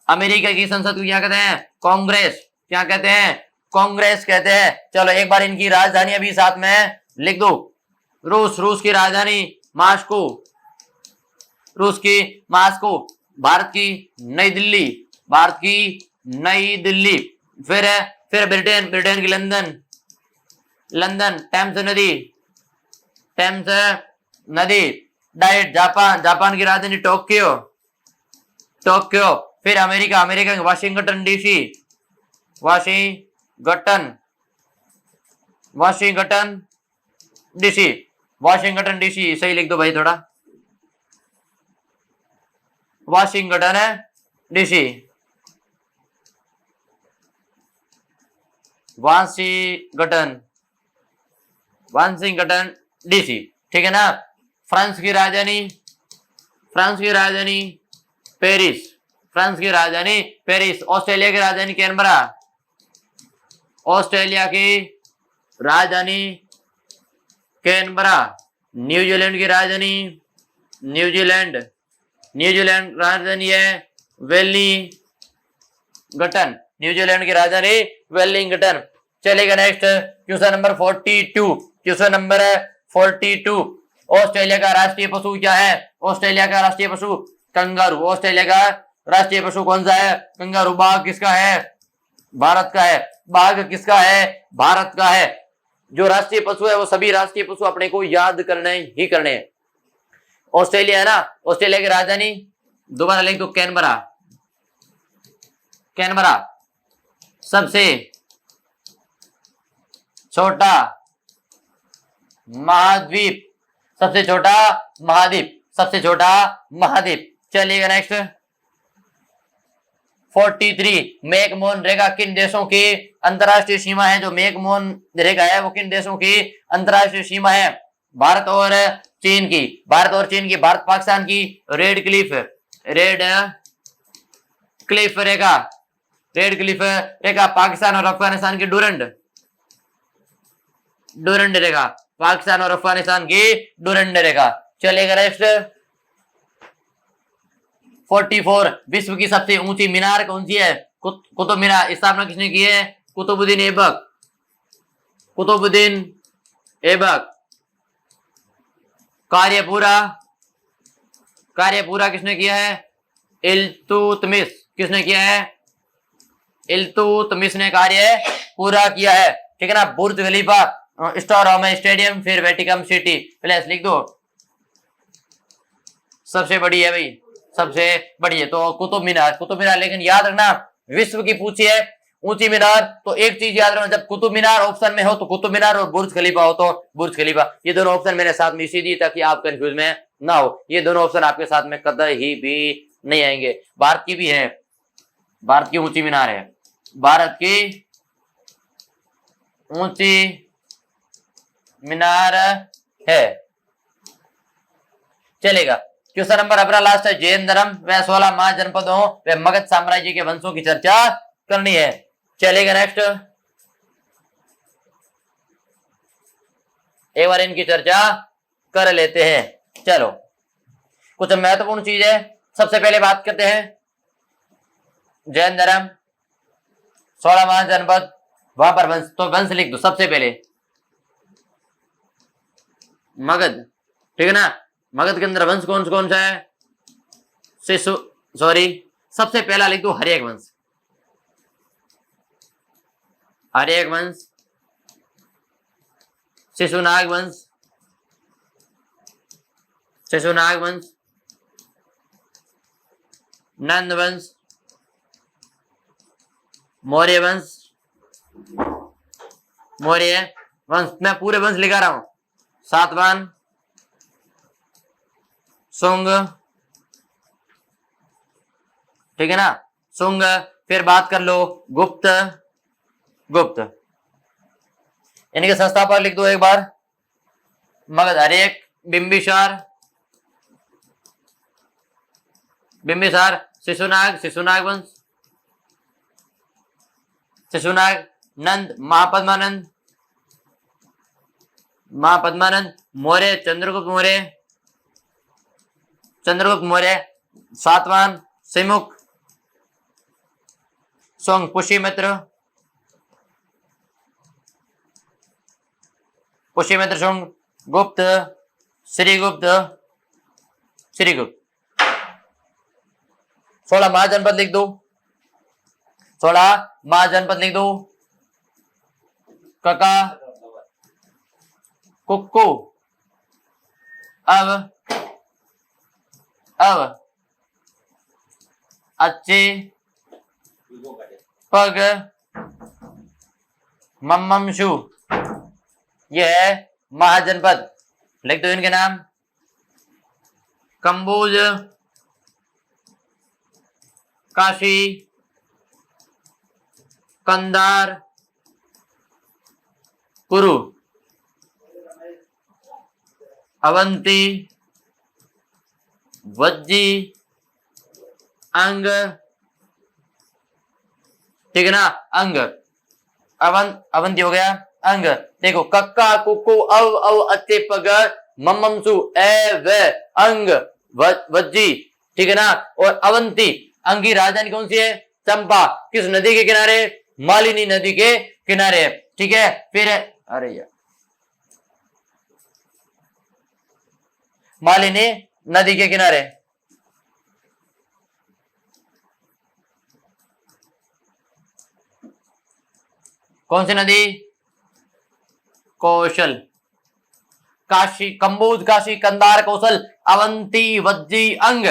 अमेरिका की संसद को क्या कहते हैं, कांग्रेस, क्या कहते हैं, कांग्रेस कहते हैं। चलो एक बार इनकी राजधानी अभी साथ में लिख दो, रूस, रूस की राजधानी मास्को, रूस की मास्को, भारत की नई दिल्ली, भारत की नई दिल्ली। फिर ब्रिटेन, ब्रिटेन की लंदन, लंदन, टेम्स नदी, टेम्स नदी। डाइट जापान, जापान की राजधानी टोक्यो, टोक्यो। फिर अमेरिका, अमेरिका की Washington DC, Washington, Washington DC, Washington DC सही लिख दो भाई थोड़ा, वाशिंगटन है डीसी, वाशिंगटन, वाशिंगटन डीसी, ठीक है ना। फ्रांस की राजधानी, फ्रांस की राजधानी पेरिस, फ्रांस की राजधानी पेरिस। ऑस्ट्रेलिया की राजधानी कैनबरा, ऑस्ट्रेलिया की राजधानी कैनबरा। न्यूजीलैंड की राजधानी, न्यूजीलैंड, न्यूजीलैंड राजधानी है वेलिंगटन, न्यूजीलैंड की राजधानी वेलिंगटन। चलेगा next question number 42, question number 42, Australia का राष्ट्रीय पशु क्या है, ऑस्ट्रेलिया का राष्ट्रीय पशु कंगारू, ऑस्ट्रेलिया का राष्ट्रीय पशु कौन सा है, कंगारू। बाघ किसका है, भारत का है, बाघ किसका है, भारत का है। जो राष्ट्रीय पशु है वो सभी राष्ट्रीय पशु अपने को याद करने ही करने हैं। ऑस्ट्रेलिया है ना, ऑस्ट्रेलिया की राजधानी दोबारा लिख दो, कैनबरा, कैनबरा। सबसे छोटा महाद्वीप, सबसे छोटा महाद्वीप, सबसे छोटा महाद्वीप। चलिएगा नेक्स्ट 43, मैकमोहन रेखा किन देशों की अंतरराष्ट्रीय सीमा है, जो मैकमोहन रेखा है वो किन देशों की अंतरराष्ट्रीय सीमा है, भारत और चीन की, भारत और चीन की। भारत पाकिस्तान की रेड क्लिफ, रेड क्लिफ रेखा, रेड क्लिफ रेखा। पाकिस्तान और अफगानिस्तान की डूरंड, डूरंड रेखा, पाकिस्तान और अफगानिस्तान की डूरंड रेखा। चलेगा नेक्स्ट 44, विश्व की सबसे ऊंची मीनार कौन सी है, कुतुब मीनार। स्थापना किसने की है, कुतुबुद्दीन ऐबक, कुतुबुद्दीन ऐबक। कार्यपूरा, कार्यपूरा किसने किया है, इल्तुतमिश, किसने किया है, इल्तुतमिश ने कार्य पूरा किया है, ठीक है ना। बुर्ज खलीफा, स्टार रोम स्टेडियम, फिर वेटिकन सिटी प्लेस लिख दो। सबसे बड़ी है भाई, सबसे बड़ी है तो कुतुब मीनार, कुतुब मीनार। लेकिन याद रखना विश्व की पूछी है ऊंची मीनार, तो एक चीज याद रखना, जब कुतुब मीनार ऑप्शन में हो तो कुतुब मीनार, और बुर्ज खलीफा हो तो बुर्ज खलीफा। ये दोनों ऑप्शन मैंने साथ में इसी दिए ताकि आप कंफ्यूज में ना हो। ये दोनों ऑप्शन आपके साथ में कतई भी नहीं आएंगे। भारत की भी है, भारत की ऊंची मीनार है, भारत की ऊंची मीनार है। चलेगा क्वेश्चन नंबर अपना लास्ट है, जैन धर्म व 16 महाजनपदों व मगध साम्राज्य के वंशों की चर्चा करनी है। चलेगा नेक्स्ट, एक बार इनकी चर्चा कर लेते हैं। चलो कुछ महत्वपूर्ण चीज है, सबसे पहले बात करते हैं जैन धर्म 16 महाजनपद, वहां पर वंश, तो वंश लिख दो सबसे पहले, मगध, ठीक है ना। मगध के अंदर वंश कौन कौन सा है? शिशु, सॉरी, सबसे पहला लिख दो हर्यक वंश, हर्यक वंश, शिशुनाग वंश, शिशुनाग वंश, नंद वंश, मौर्य वंश, मौर्य वंश। मैं पूरे वंश लिखा रहा हूं, सातवाहन, शुंग, ठीक है ना, शुंग। फिर बात कर लो गुप्त, गुप्त। इनके संस्थापक लिख दो एक बार, मगध, हर्यक, बिंबिसार, बिंबिसार, शिशुनाग, शिशुनाग वंश, शिशुनाग, नंद, महापद्मानंद, महापद्मानंद, मौर्य, चंद्रगुप्त मौर्य, चंद्रगुप्त मौर्य, सातवाहन, सिमुख, सोंग, पुष्यमित्र, पुष्यमित्र, सोंग, गुप्त, श्रीगुप्त, श्रीगुप्त। 16 महाजनपद लिख दो, 16 महाजनपद लिख दो, कका, कुक्कू, अब, अच्छे, पग, मम्मशु, ये है महाजनपद। लिख दो इनके नाम, कंबोज, काशी, कंधार, कुरु, अवंती, वज्जी, अंग, ठीक है ना, अंग, अवंती हो गया, अंग। देखो कक्का, कुक्कू, अव, अच्छे, पग, मम्ममसु, ए, व, अंग, वज्जी, ठीक है ना। और अवंती, अंगी राजधानी कौन सी है? चंपा। किस नदी के किनारे? मालिनी नदी के किनारे, ठीक है। फिर अरे यार, मालिनी नदी के किनारे, कौन सी नदी? कौशल, काशी, कंबोज, काशी, कंधार, कौशल, अवंती, वज्जी, अंग।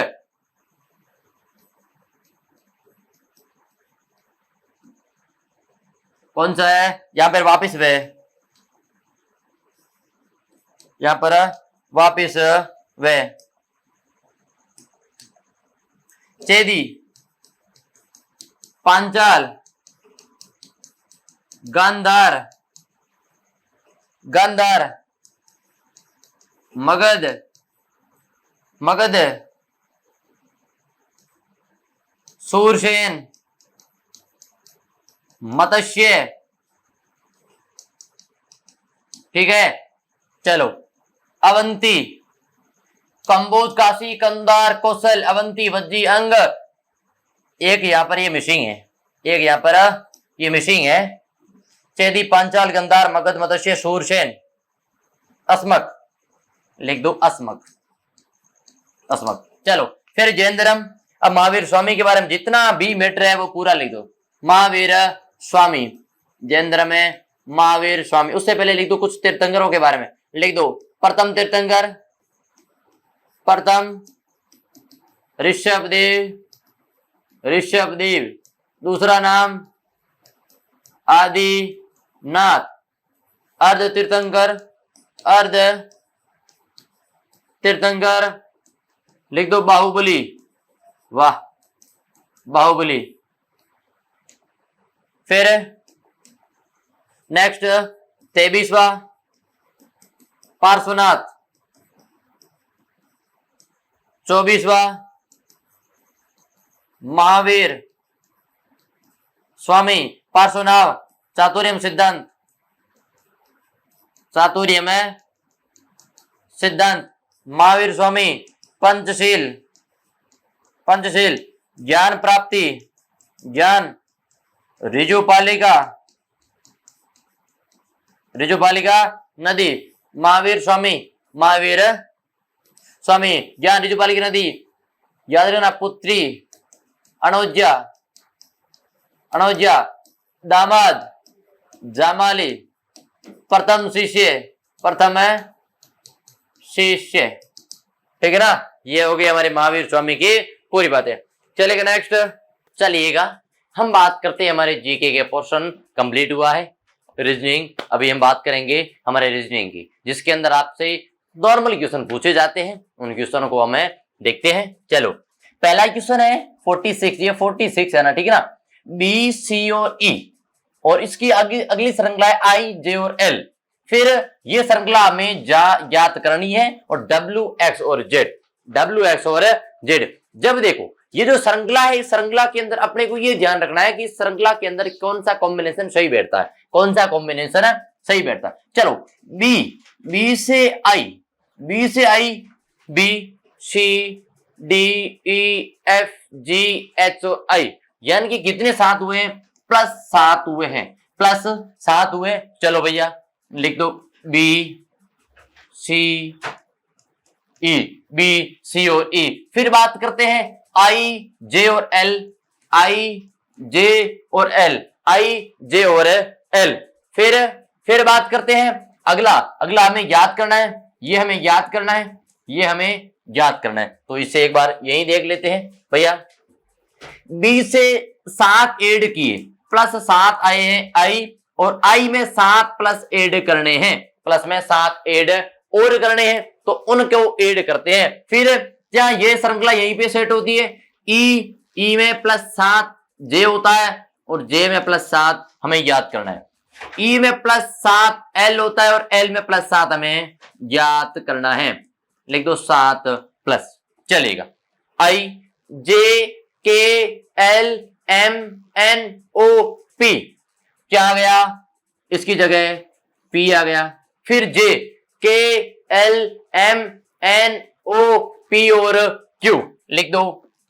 कौन सा है? यहां पर वापिस वे, यहां पर वापिस वे, चेदी, पांचाल, गांधार, गांधार, मगध, मगध, सूरसेन, मत्स्य, ठीक है। चलो अवंती, कंबोज, काशी, कंधार, कौशल, अवंती, वज्जी, अंग। एक यहां पर ये मिसिंग है, एक यहां पर ये मिसिंग है, चेदी, पांचाल, गंधार, मगध, मत्स्य, सूरसेन, अस्मक, लिख दो अस्मक, अस्मक। चलो फिर जैनधर्म। अब महावीर स्वामी के बारे में जितना भी मैटर है वो पूरा लिख दो। महावीर स्वामी, जैन धर्म में महावीर स्वामी। उससे पहले लिख दो कुछ तीर्थंकरों के बारे में, लिख दो प्रथम तीर्थंकर, प्रथम ऋषभदेव, ऋषभदेव। दूसरा नाम आदिनाथ। अर्ध तीर्थंकर, अर्ध तीर्थंकर, लिख दो बाहुबली, वाह बाहुबली। फिर नेक्स्ट 23वां पार्श्वनाथ, 24वां महावीर स्वामी। पार्श्वनाथ चातुर्यम सिद्धांत, चातुर्य में सिद्धांत। महावीर स्वामी पंचशील, पंचशील। ज्ञान प्राप्ति, ज्ञान। ऋजुपालिका, ऋजुपालिका नदी। महावीर स्वामी महावीर स्वामी, ज्ञान ऋजुपाल की नदी, याद रखना, पुत्री, अनोज्या, अनोज्या, दामाद, जामाली, प्रथम शिष्य, प्रथम शिष्य। ठीक है ना, ये हो गई हमारे महावीर स्वामी की पूरी बातें। चलेगा नेक्स्ट, चलिएगा हम बात करते हैं, हमारे जीके के पोर्शन कंप्लीट हुआ है। रीजनिंग, अभी हम बात करेंगे हमारे रीजनिंग की, जिसके अंदर आपसे नॉर्मल क्वेश्चन पूछे जाते हैं, उन क्वेश्चनों को हमें देखते हैं। चलो, पहला क्वेश्चन है 46, ये 46 है ना, ठीक है ना, बी, सी और ई, और इसकी अगली श्रृंखला है आई, जे और एल। फिर ये श्रृंखला हमें ज्ञात करनी है, और डब्ल्यू, एक्स और जेड, डब्ल्यू, एक्स और जेड। जब देखो ये जो श्रृंखला है, इस श्रृंखला के अंदर अपने को ये ध्यान रखना है कि इस श्रृंखला के अंदर कौन सा कॉम्बिनेशन सही बैठता है, कौन सा कॉम्बिनेशन सही बैठता है। चलो, बी से आई, बी से आई, बी, सी, डी, ई, एफ, जी, एच और आई, यानी कि कितने 7 हुए हैं? +7 हुए हैं, +7 हुए। चलो भैया लिख दो, बी, सी, ई, बी, सी और ई। फिर बात करते हैं आई, जे और एल, आई, जे और एल, आई, जे और एल। फिर बात करते हैं अगला हमें याद करना है, ये हमें याद करना है, ये हमें याद करना है। तो इसे एक बार यही देख लेते हैं भैया। बी से 7 ऐड किए, +7 आए हैं आई, और आई में 7 प्लस ऐड करने हैं, प्लस में 7 ऐड और करने हैं, तो उनको ऐड करते हैं। फिर क्या ये श्रृंखला यहीं पे सेट होती है? ई में +7 जे होता है, और जे में +7 हमें याद करना है। ई में +7 एल होता है, और एल में +7 हमें याद करना है। लिख दो 7+। चलेगा, आई, जे, K, L, M, N, O, P, क्या आ गया इसकी जगह? पी आ गया। फिर जे, K, L, M, N, O, P और क्यू, लिख दो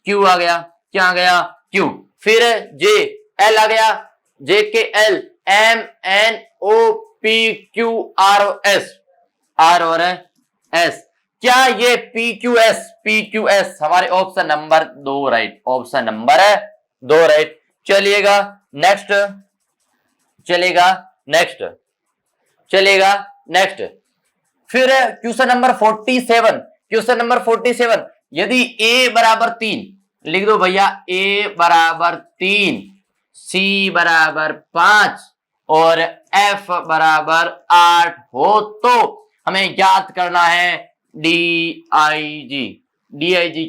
क्यू आ गया। क्या आ गया? क्यू। फिर जे, एल आ गया, J, K, L, M, N, O, P, Q, R और एस, आर और एस। क्या ये PQS हमारे option number 2 right, option number 2 right. चलिएगा नेक्स्ट, चलेगा नेक्स्ट। फिर क्वेश्चन नंबर 47, क्वेश्चन नंबर 47, यदि a बराबर 3, लिख दो भैया, a बराबर 3, c बराबर 5 और f बराबर 8 हो, तो हमें याद करना है DIG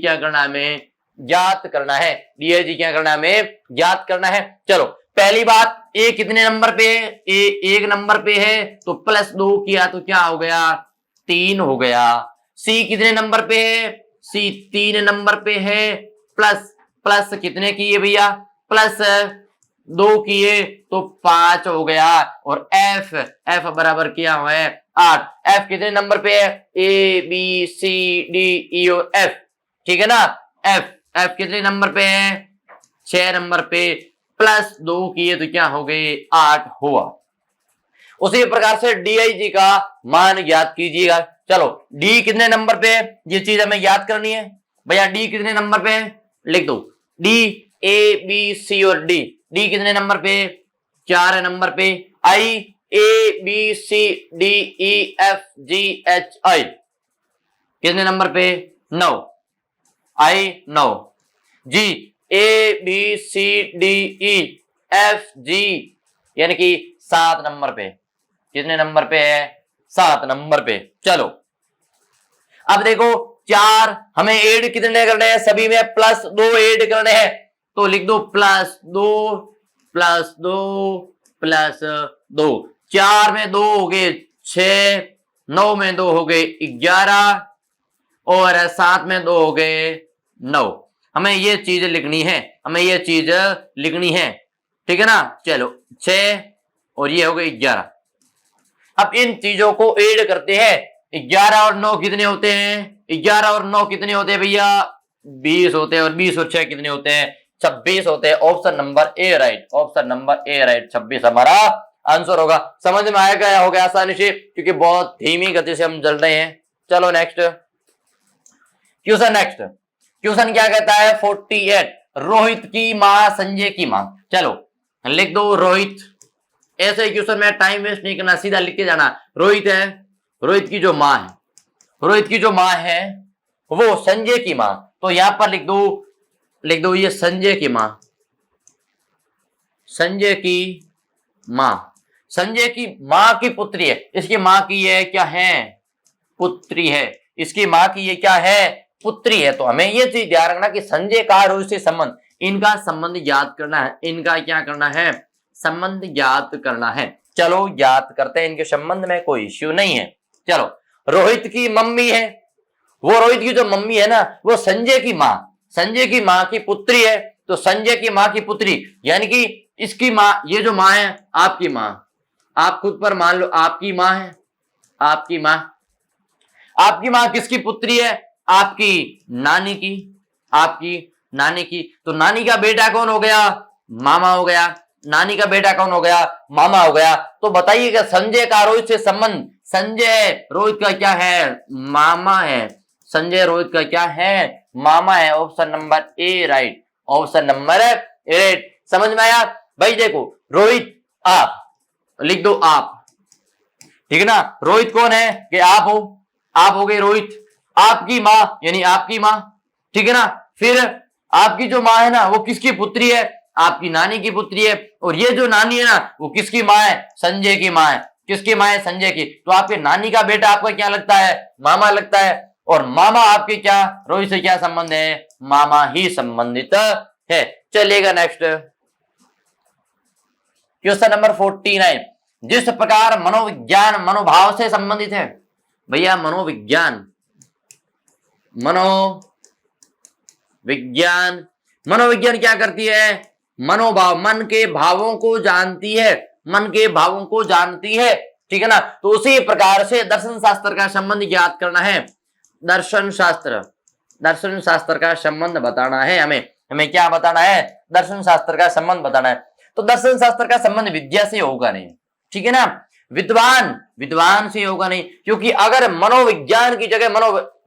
क्या करना है? हमें याद करना है, DIG क्या करना है? हमें याद करना है। चलो, पहली बात, ए कितने नंबर पे है? ए 1 नंबर पे है, तो +2 किया तो क्या हो गया? 3 हो गया। सी कितने नंबर पे है? सी 3 नंबर पे है, प्लस कितने किए भैया? +2 किए तो 5 हो गया। और एफ बराबर क्या हुआ है? 8। एफ कितने नंबर पे है? ए, बी, सी, डी, ई और एफ, ठीक है ना। एफ कितने नंबर पे है? 6 नंबर पे, +2 किए तो क्या हो गए? 8 हुआ। उसी प्रकार से DIG का मान याद कीजिएगा। चलो, डी कितने नंबर पे है? ये चीज हमें याद करनी है भैया। डी कितने नंबर पे है? लिख दो, डी, ए, बी, सी और डी। डी कितने नंबर पे? 4 नंबर पे। आई, ए, बी, सी, डी, ई, एफ, जी, एच, आई कितने नंबर पे? 9। आई 9। जी, ए, बी, सी, डी, ई, एफ, जी, यानी कि 7 नंबर पे। कितने नंबर पे है? 7 नंबर पे। चलो, अब देखो 4 हमें ऐड कितने करने हैं? सभी में +2 ऐड करने हैं, तो लिख दो +2 4 में 2 हो गए 6, 9 में 2 हो गए 11 और 7 में 2 हो गए 9। हमें ये चीज लिखनी है, ठीक है ना। चलो, 6 और ये हो गए 11। अब इन चीजों को ऐड करते हैं। 11 और 9 कितने होते हैं? 11 और 9 कितने होते हैं भैया? 20 होते हैं। और 20 और 6 कितने होते हैं? 26 होते हैं। Option number A right, option number A right, 26 हमारा आंसर होगा। समझ में आएगा? हो गया आसानी से, क्योंकि बहुत धीमी गति से हम चल रहे हैं। चलो नेक्स्ट क्वेश्चन। नेक्स्ट क्वेश्चन क्या कहता है 48, रोहित की माँ संजय की माँ। चलो लिख दो रोहित। ऐसे क्वेश्चन में टाइम वेस्ट नहीं करना, सीधा लिख के जाना। रोहित है, रोहित की जो माँ है, रोहित की जो माँ है वो संजय की माँ। तो यहां पर लिख दो ये संजय की माँ, संजय की माँ, संजय की माँ की पुत्री है। इसकी माँ की ये क्या है? पुत्री है। इसकी माँ की ये क्या है? पुत्री है। तो हमें ये चीज ध्यान रखना कि संजय का रोहित से संबंध, इनका संबंध याद करना है। इनका क्या करना है? संबंध याद करना है। चलो याद करते हैं, इनके संबंध में कोई इश्यू नहीं है। चलो रोहित की मम्मी है, वो रोहित की जो मम्मी है ना वो संजय की माँ, संजय की माँ की पुत्री है। तो संजय की माँ की पुत्री यानी कि इसकी माँ, ये जो माँ है आपकी माँ, आप खुद पर मान लो आपकी माँ है, आपकी माँ। आपकी माँ किसकी पुत्री है? आपकी नानी की, आपकी नानी की। तो नानी का बेटा कौन हो गया? मामा हो गया। नानी का बेटा कौन हो गया? मामा हो गया। तो बताइएगा संजय का रोहित से संबंध, संजय रोहित का क्या है? मामा है। संजय रोहित का क्या है? मामा है। Option number A right, option number A. समझ में आया भाई? देखो रोहित आप लिख दो आप, ठीक है ना। रोहित कौन है? कि आप हो, आप हो गए रोहित। आपकी माँ यानी आपकी माँ, ठीक है ना। फिर आपकी जो माँ है ना वो किसकी पुत्री है? आपकी नानी की पुत्री है। और ये जो नानी है ना वो किसकी माँ है? संजय की माँ है। किसकी माँ है? संजय की। तो आपके नानी का बेटा आपका क्या लगता है? मामा लगता है। और मामा आपके क्या रोहित से क्या संबंध है? मामा ही संबंधित है। चलिएगा नेक्स्ट क्वेश्चन नंबर 49, जिस प्रकार मनोविज्ञान मनोभाव से संबंधित है। भैया मनोविज्ञान, मनोविज्ञान, मनोविज्ञान क्या करती है? मनोभाव, मन के भावों को जानती है, मन के भावों को जानती है, ठीक है ना। तो उसी प्रकार से दर्शन शास्त्र का संबंध याद करना है। दर्शन शास्त्र, दर्शन शास्त्र का संबंध बताना है हमें। हमें क्या बताना है? दर्शन शास्त्र का संबंध बताना है। तो दर्शन शास्त्र का संबंध विद्या से होगा नहीं, ठीक है ना। विद्वान से होगा नहीं, क्योंकि अगर मनोविज्ञान की जगह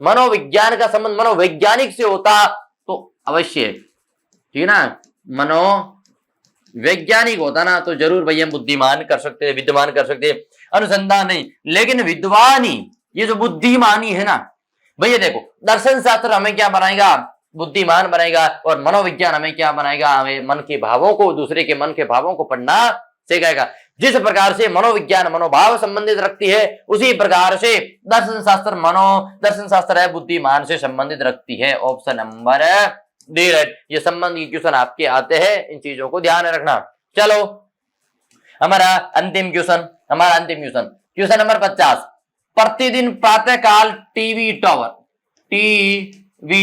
मनोविज्ञान का संबंध मनोवैज्ञानिक से होता तो अवश्य, ठीक है ना, मनोवैज्ञानिक होता ना तो जरूर भैया बुद्धिमान कर सकते, विद्वान कर सकते, अनुसंधान नहीं। लेकिन विद्वानी, ये जो बुद्धिमानी है ना भैया, देखो दर्शन शास्त्र हमें क्या बनाएगा? बुद्धिमान बनाएगा। और मनोविज्ञान हमें क्या बनाएगा? हमें मन के भावों को, दूसरे के मन के भावों को पढ़ना सिखाएगा। जिस प्रकार से मनोविज्ञान मनोभाव संबंधित रखती है, उसी प्रकार से दर्शन शास्त्र है बुद्धिमान से संबंधित रखती है। Option number D right. ये संबंधी क्वेश्चन आपके आते हैं, इन चीजों को ध्यान रखना। चलो हमारा अंतिम क्वेश्चन, क्वेश्चन नंबर 50, प्रतिदिन प्रातःकाल टीवी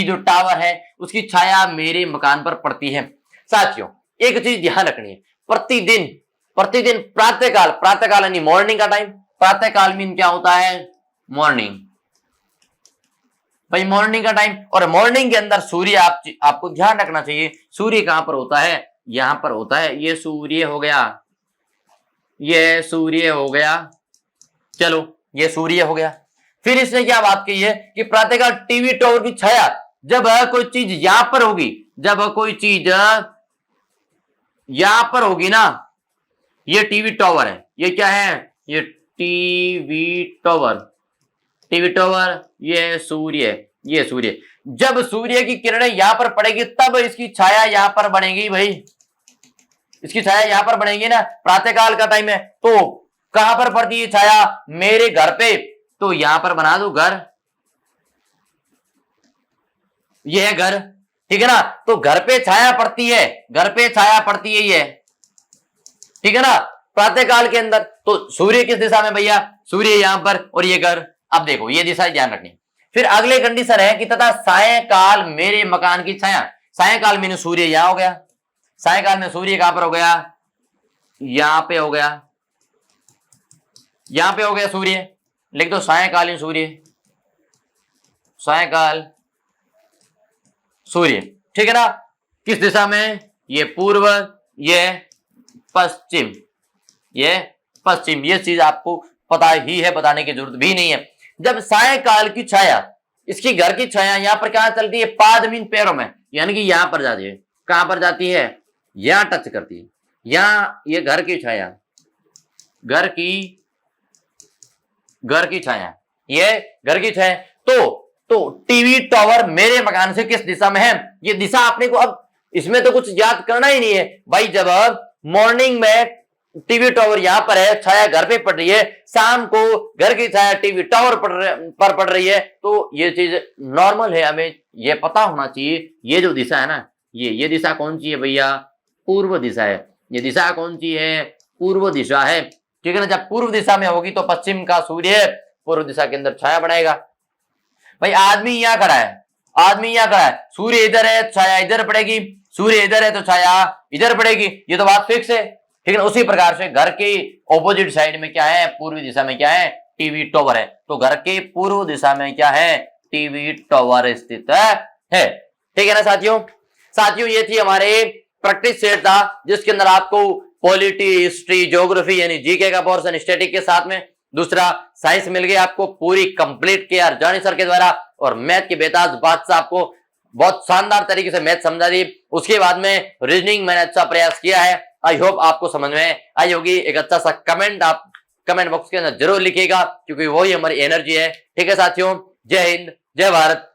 जो टावर है उसकी छाया मेरे मकान पर पड़ती है। साथियों एक चीज ध्यान रखनी है, प्रतिदिन प्रातःकाल यानी मॉर्निंग का टाइम। प्रातःकाल मीन क्या होता है? मॉर्निंग, भाई मॉर्निंग का टाइम। और मॉर्निंग के अंदर सूर्य, आपको ध्यान रखना चाहिए सूर्य कहां पर होता है? यहां पर होता है। ये सूर्य हो गया, ये सूर्य हो गया। चलो ये सूर्य हो गया। फिर इसने क्या बात कही है कि प्रातःकाल टीवी टावर की छाया, जब कोई चीज यहां पर होगी, जब कोई चीज यहां पर होगी ना, ये टीवी टावर है, ये क्या है? ये टीवी टावर, ये सूर्य। जब सूर्य की किरणें यहां पर पड़ेगी तब इसकी छाया यहां पर बनेगी। भाई इसकी छाया यहां पर बनेगी ना, प्रातःकाल का टाइम है। तो कहां पर पड़ती है छाया? मेरे घर पे। तो यहां पर बना दो घर, ये है घर, ठीक है ना। तो घर पे छाया पड़ती है, ये, ठीक है ना, प्रातःकाल के अंदर। तो सूर्य किस दिशा में भैया? सूर्य यहां पर, और ये घर। अब देखो ये दिशा ध्यान रखनी। फिर अगले कंडीशन है कि तथा सायंकाल मेरे मकान की छाया। सायंकाल में सूर्य यहां हो गया, सायंकाल में सूर्य कहां पर हो गया? यहां पे हो गया, सूर्य। लिख दो सायंकालीन सूर्य, ठीक है ना। किस दिशा में? ये पूर्व, ये पश्चिम, ये चीज आपको पता ही है, बताने की जरूरत भी नहीं है। जब सायकाल की छाया, इसकी घर की छाया यहां पर कहां चलती है, पादमीन पैरों में, यानी कि यहां पर जाती है। कहां पर जाती है, यहां टच करती है, यहां ये घर की छाया, घर की छाया, ये घर की छाया। तो टीवी टावर मेरे मकान से किस दिशा में है, ये दिशा आपने को, अब इसमें तो कुछ याद करना ही नहीं है भाई। जब मॉर्निंग में टीवी टावर यहां पर है, छाया घर पे पड़ रही है, शाम को घर की छाया टीवी टावर पर पड़ रही है, तो ये चीज नॉर्मल है, हमें ये पता होना चाहिए। ये जो दिशा है ना, ये दिशा कौन सी है भैया, पूर्व दिशा है। ये दिशा कौन सी है, पूर्व दिशा है, ठीक है ना। जब पूर्व दिशा में होगी तो पश्चिम का सूर्य पूर्व दिशा के अंदर छाया बनाएगा। भाई आदमी यहां खड़ा है, आदमी यहां खड़ा है, सूर्य इधर है, छाया इधर पड़ेगी, सूर्य इधर है तो छाया इधर पड़ेगी, ये तो बात फिक्स है, ठीक है। उसी प्रकार से घर के ऑपोजिट साइड में क्या है, पूर्वी दिशा में क्या है, टीवी टावर है। तो घर के पूर्व दिशा में क्या है, टीवी टावर स्थित है, ठीक है ना साथियों। साथियों ये थी हमारे प्रैक्टिस सेट था, जिसके अंदर आपको पॉलिटी, हिस्ट्री, ज्योग्राफी यानी जीके का पोर्शन, स्टैटिक के साथ में दूसरा साइंस मिल गई आपको पूरी कंप्लीट किया जानी सर के द्वारा, और मैथ के बेताज बादशाह आपको बहुत शानदार तरीके से मैथ समझा दी। उसके बाद में रीजनिंग मैंने अच्छा प्रयास किया है। आई होप आपको समझ में आई होगी। एक अच्छा सा कमेंट आप कमेंट बॉक्स के अंदर जरूर लिखिएगा, क्योंकि वही हमारी एनर्जी है, ठीक है साथियों। जय हिंद, जय भारत,